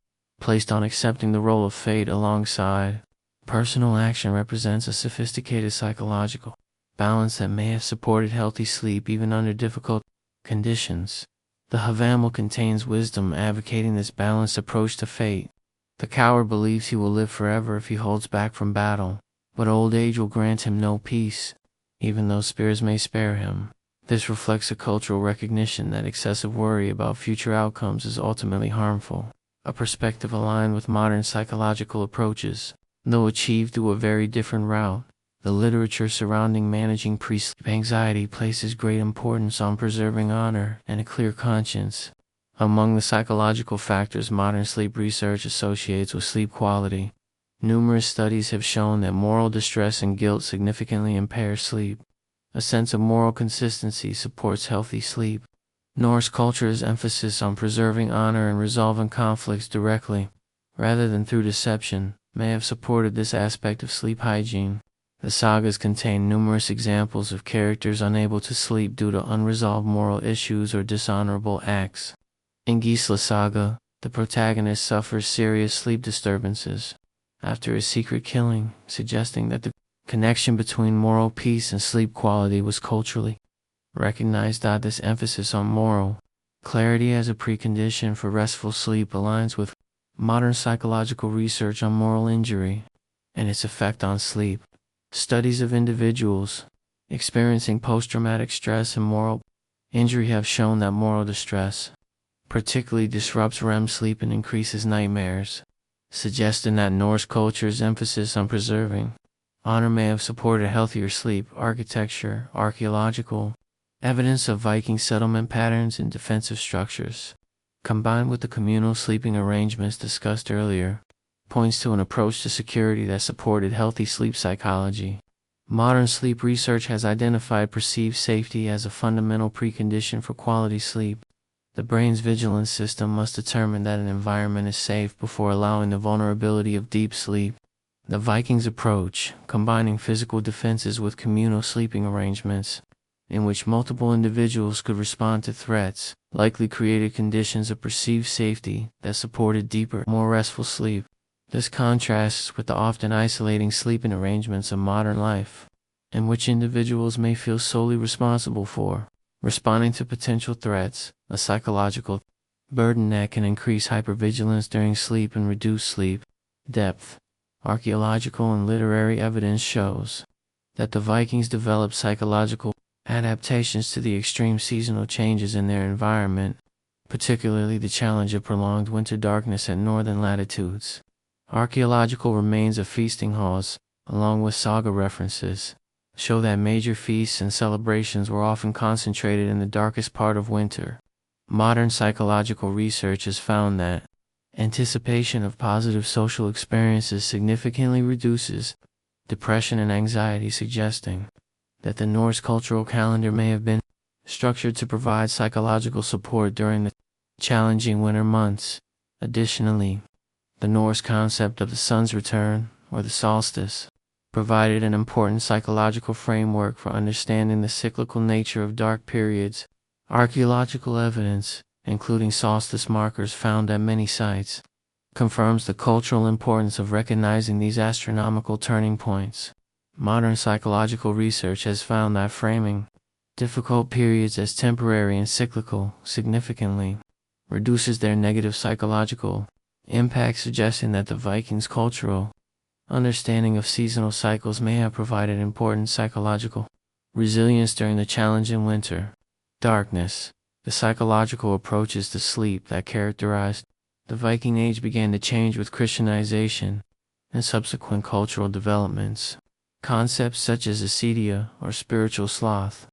placed on accepting the role of fate alongside personal action represents a sophisticated psychological balance that may have supported healthy sleep even under difficult conditions. The Havamal contains wisdom advocating this balanced approach to fate. The coward believes he will live forever if he holds back from battle, but old age will grant him no peace, even though spears may spare him. This reflects a cultural recognition that excessive worry about future outcomes is ultimately harmful, a perspective aligned with modern psychological approaches. Though achieved through a very different route, the literature surrounding managing pre-sleep anxiety places great importance on preserving honor and a clear conscience. Among the psychological factors modern sleep research associates with sleep quality, numerous studies have shown that moral distress and guilt significantly impair sleep. A sense of moral consistency supports healthy sleep. Norse culture's emphasis on preserving honor and resolving conflicts directly, rather than through deception, may have supported this aspect of sleep hygiene. The sagas contain numerous examples of characters unable to sleep due to unresolved moral issues or dishonorable acts. In Gisla Saga, the protagonist suffers serious sleep disturbances after a secret killing, suggesting that the connection between moral peace and sleep quality was culturally recognized. This emphasis on moral clarity as a precondition for restful sleep aligns with modern psychological research on moral injury and its effect on sleep. Studies of individuals experiencing post-traumatic stress and moral injury have shown that moral distress particularly disrupts REM sleep and increases nightmares, suggesting that Norse culture's emphasis on preserving honor may have supported healthier sleep. Architecture, archaeological evidence of Viking settlement patterns and defensive structures, combined with the communal sleeping arrangements discussed earlier, points to an approach to security that supported healthy sleep psychology. Modern sleep research has identified perceived safety as a fundamental precondition for quality sleep. The brain's vigilance system must determine that an environment is safe before allowing the vulnerability of deep sleep. The Vikings' approach, combining physical defenses with communal sleeping arrangements, in which multiple individuals could respond to threats, likely created conditions of perceived safety that supported deeper, more restful sleep. This contrasts with the often isolating sleeping arrangements of modern life, in which individuals may feel solely responsible for responding to potential threats, a psychological burden that can increase hypervigilance during sleep and reduce sleep depth. Archaeological and literary evidence shows that the Vikings developed psychological adaptations to the extreme seasonal changes in their environment, particularly the challenge of prolonged winter darkness at northern latitudes. Archaeological remains of feasting halls, along with saga references, show that major feasts and celebrations were often concentrated in the darkest part of winter. Modern psychological research has found that anticipation of positive social experiences significantly reduces depression and anxiety, suggesting that the Norse cultural calendar may have been structured to provide psychological support during the challenging winter months. Additionally, the Norse concept of the sun's return, or the solstice, provided an important psychological framework for understanding the cyclical nature of dark periods. Archaeological evidence, including solstice markers found at many sites, confirms the cultural importance of recognizing these astronomical turning points. Modern psychological research has found that framing difficult periods as temporary and cyclical significantly reduces their negative psychological impact, suggesting that the Vikings' cultural understanding of seasonal cycles may have provided important psychological resilience during the challenging winter. Darkness. The psychological approaches to sleep that characterized the Viking Age began to change with Christianization and subsequent cultural developments. Concepts such as acedia, or spiritual sloth,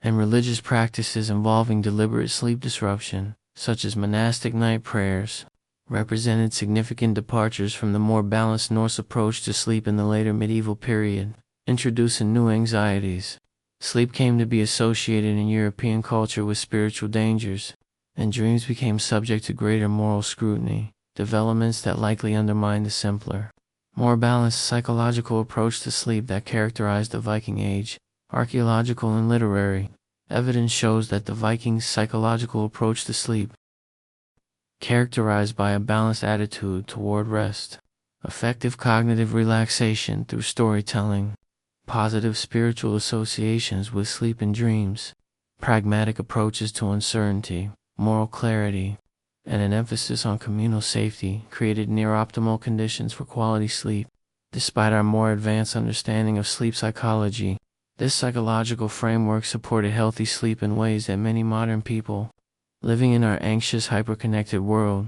and religious practices involving deliberate sleep disruption, such as monastic night prayers, represented significant departures from the more balanced Norse approach to sleep in the later medieval period, introducing new anxieties. Sleep came to be associated in European culture with spiritual dangers, and dreams became subject to greater moral scrutiny, developments that likely undermined the simpler, more balanced psychological approach to sleep that characterized the Viking Age. Archaeological and literary evidence shows that the Vikings' psychological approach to sleep, characterized by a balanced attitude toward rest, effective cognitive relaxation through storytelling, positive spiritual associations with sleep and dreams, pragmatic approaches to uncertainty, moral clarity, and an emphasis on communal safety created near-optimal conditions for quality sleep. Despite our more advanced understanding of sleep psychology, this psychological framework supported healthy sleep in ways that many modern people, living in our anxious, hyper-connected world,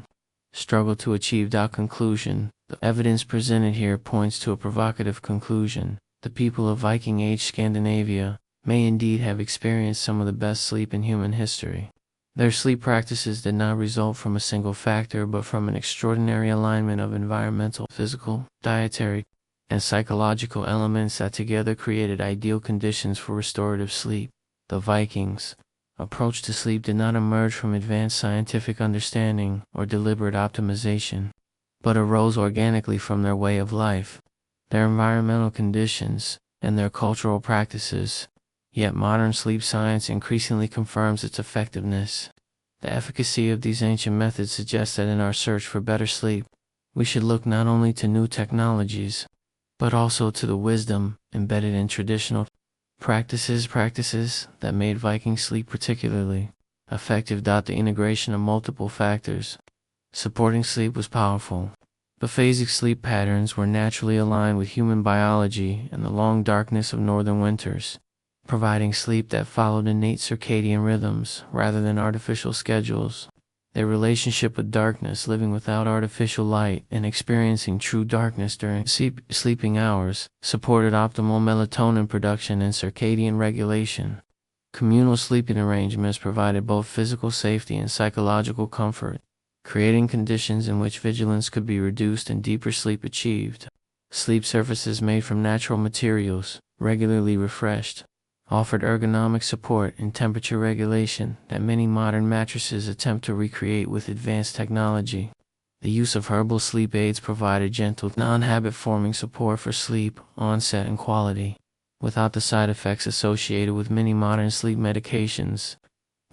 struggle to achieve. Conclusion. The evidence presented here points to a provocative conclusion. The people of Viking Age Scandinavia may indeed have experienced some of the best sleep in human history. Their sleep practices did not result from a single factor but from an extraordinary alignment of environmental, physical, dietary, and psychological elements that together created ideal conditions for restorative sleep. The Vikings' approach to sleep did not emerge from advanced scientific understanding or deliberate optimization, but arose organically from their way of life, their environmental conditions, and their cultural practices. Yet modern sleep science increasingly confirms its effectiveness. The efficacy of these ancient methods suggests that in our search for better sleep, we should look not only to new technologies, but also to the wisdom embedded in traditional practices that made Viking sleep particularly effective. The integration of multiple factors supporting sleep was powerful. Biphasic sleep patterns were naturally aligned with human biology and the long darkness of northern winters, providing sleep that followed innate circadian rhythms rather than artificial schedules. Their relationship with darkness, living without artificial light and experiencing true darkness during sleeping hours, supported optimal melatonin production and circadian regulation. Communal sleeping arrangements provided both physical safety and psychological comfort, creating conditions in which vigilance could be reduced and deeper sleep achieved. Sleep surfaces made from natural materials, regularly refreshed, offered ergonomic support and temperature regulation that many modern mattresses attempt to recreate with advanced technology. The use of herbal sleep aids provided gentle, non-habit-forming support for sleep, onset, and quality, without the side effects associated with many modern sleep medications.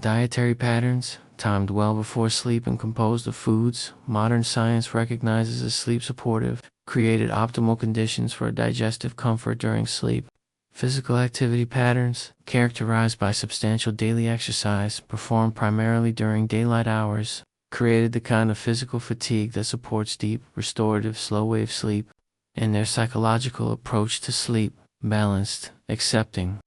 Dietary patterns, timed well before sleep and composed of foods modern science recognizes as sleep supportive, created optimal conditions for digestive comfort during sleep. Physical activity patterns, characterized by substantial daily exercise performed primarily during daylight hours, created the kind of physical fatigue that supports deep, restorative, slow-wave sleep. And their psychological approach to sleep, balanced, accepting,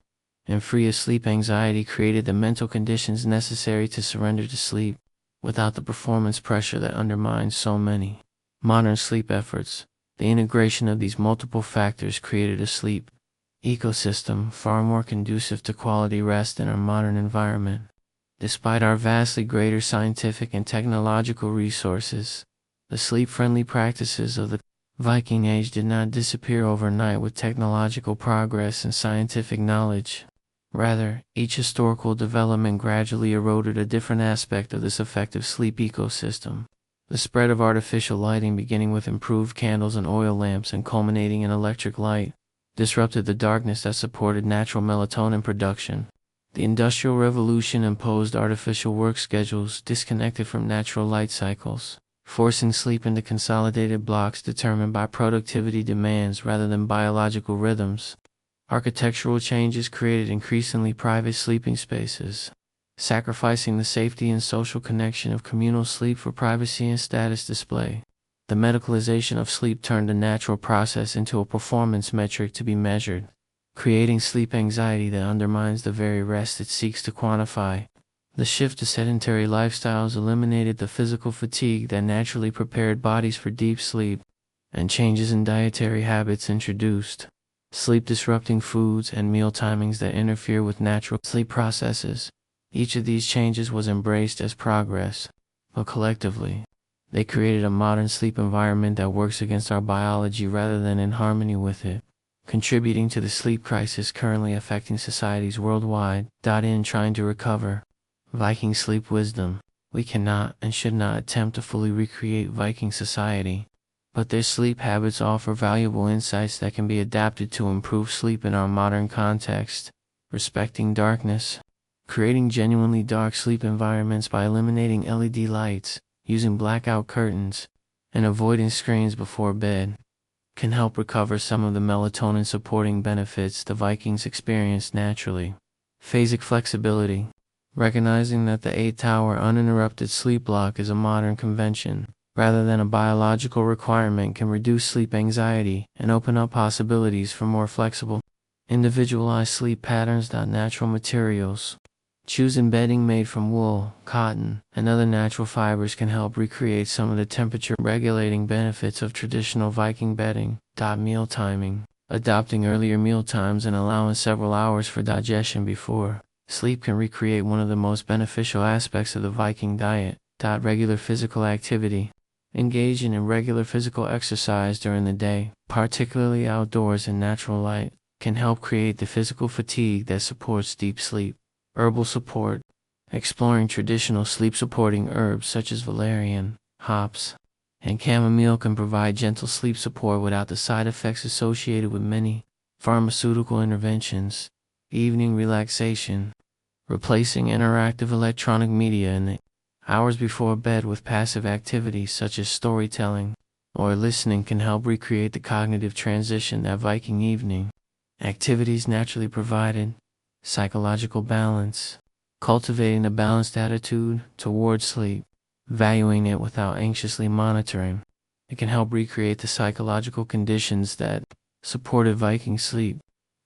and free of sleep anxiety, created the mental conditions necessary to surrender to sleep, without the performance pressure that undermines so many modern sleep efforts. The integration of these multiple factors created a sleep ecosystem far more conducive to quality rest in our modern environment. Despite our vastly greater scientific and technological resources, the sleep-friendly practices of the Viking Age did not disappear overnight with technological progress and scientific knowledge. Rather, each historical development gradually eroded a different aspect of this effective sleep ecosystem. The spread of artificial lighting, beginning with improved candles and oil lamps and culminating in electric light, disrupted the darkness that supported natural melatonin production. The Industrial Revolution imposed artificial work schedules disconnected from natural light cycles, forcing sleep into consolidated blocks determined by productivity demands rather than biological rhythms. Architectural changes created increasingly private sleeping spaces, sacrificing the safety and social connection of communal sleep for privacy and status display. The medicalization of sleep turned a natural process into a performance metric to be measured, creating sleep anxiety that undermines the very rest it seeks to quantify. The shift to sedentary lifestyles eliminated the physical fatigue that naturally prepared bodies for deep sleep, and changes in dietary habits introduced sleep-disrupting foods and meal timings that interfere with natural sleep processes. Each of these changes was embraced as progress, but collectively, they created a modern sleep environment that works against our biology rather than in harmony with it, contributing to the sleep crisis currently affecting societies worldwide. In trying to recover Viking sleep wisdom, we cannot and should not attempt to fully recreate Viking society, but their sleep habits offer valuable insights that can be adapted to improve sleep in our modern context. Respecting darkness, creating genuinely dark sleep environments by eliminating LED lights, using blackout curtains, and avoiding screens before bed, can help recover some of the melatonin supporting benefits the Vikings experienced naturally. Phasic flexibility. Recognizing that the 8-hour uninterrupted sleep block is a modern convention, rather than a biological requirement, can reduce sleep anxiety and open up possibilities for more flexible, individualized sleep patterns. Natural materials. Choosing bedding made from wool, cotton, and other natural fibers can help recreate some of the temperature-regulating benefits of traditional Viking bedding. Meal timing. Adopting earlier meal times and allowing several hours for digestion before sleep can recreate one of the most beneficial aspects of the Viking diet. Regular physical activity. Engaging in regular physical exercise during the day, particularly outdoors in natural light, can help create the physical fatigue that supports deep sleep. Herbal support. Exploring traditional sleep-supporting herbs such as valerian, hops, and chamomile can provide gentle sleep support without the side effects associated with many pharmaceutical interventions. Evening relaxation. Replacing interactive electronic media in the hours before bed with passive activities such as storytelling or listening can help recreate the cognitive transition that Viking evening activities naturally provided. Psychological balance. Cultivating a balanced attitude towards sleep, valuing it without anxiously monitoring. It can help recreate the psychological conditions that supported Viking sleep.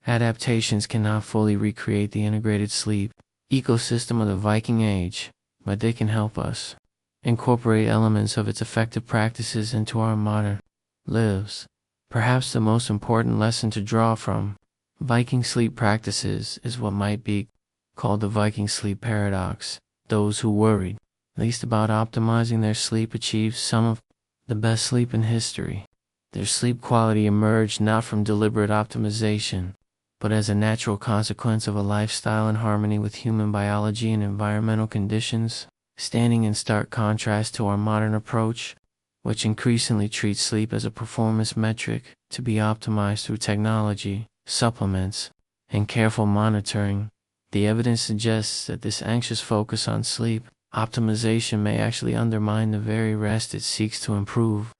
Adaptations cannot fully recreate the integrated sleep ecosystem of the Viking Age, but they can help us incorporate elements of its effective practices into our modern lives. Perhaps the most important lesson to draw from Viking sleep practices is what might be called the Viking sleep paradox. Those who worried least about optimizing their sleep achieved some of the best sleep in history. Their sleep quality emerged not from deliberate optimization, but as a natural consequence of a lifestyle in harmony with human biology and environmental conditions, standing in stark contrast to our modern approach, which increasingly treats sleep as a performance metric to be optimized through technology, supplements, and careful monitoring. The evidence suggests that this anxious focus on sleep optimization may actually undermine the very rest it seeks to improve.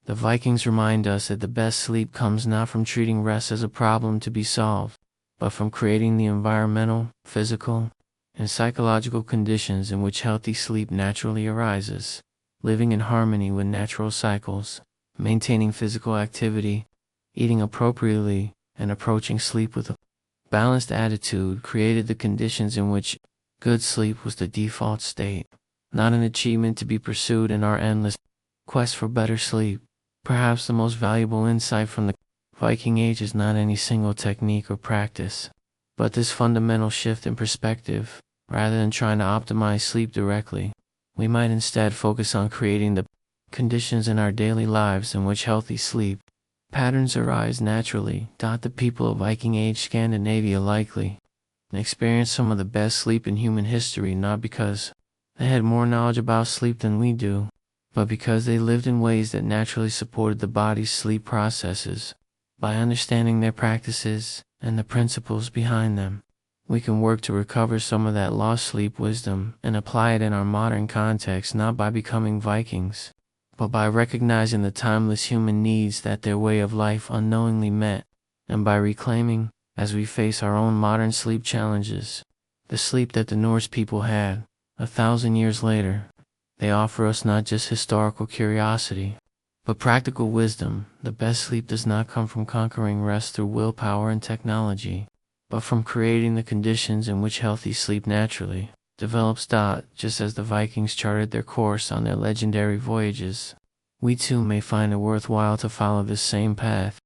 The Vikings remind us that the best sleep comes not from treating rest as a problem to be solved, but from creating the environmental, physical, and psychological conditions in which healthy sleep naturally arises. Living in harmony with natural cycles, maintaining physical activity, eating appropriately, and approaching sleep with a balanced attitude created the conditions in which good sleep was the default state, not an achievement to be pursued in our endless quest for better sleep. Perhaps the most valuable insight from the Viking Age is not any single technique or practice, but this fundamental shift in perspective. Rather than trying to optimize sleep directly, we might instead focus on creating the conditions in our daily lives in which healthy sleep patterns arise naturally. The people of Viking Age Scandinavia likely experienced some of the best sleep in human history, not because they had more knowledge about sleep than we do, but because they lived in ways that naturally supported the body's sleep processes. By understanding their practices and the principles behind them, we can work to recover some of that lost sleep wisdom and apply it in our modern context, not by becoming Vikings, but by recognizing the timeless human needs that their way of life unknowingly met, and by reclaiming, as we face our own modern sleep challenges, the sleep that the Norse people had 1,000 years later. They offer us not just historical curiosity, but practical wisdom. The best sleep does not come from conquering rest through willpower and technology, but from creating the conditions in which healthy sleep naturally develops. Just as the Vikings charted their course on their legendary voyages, we too may find it worthwhile to follow this same path.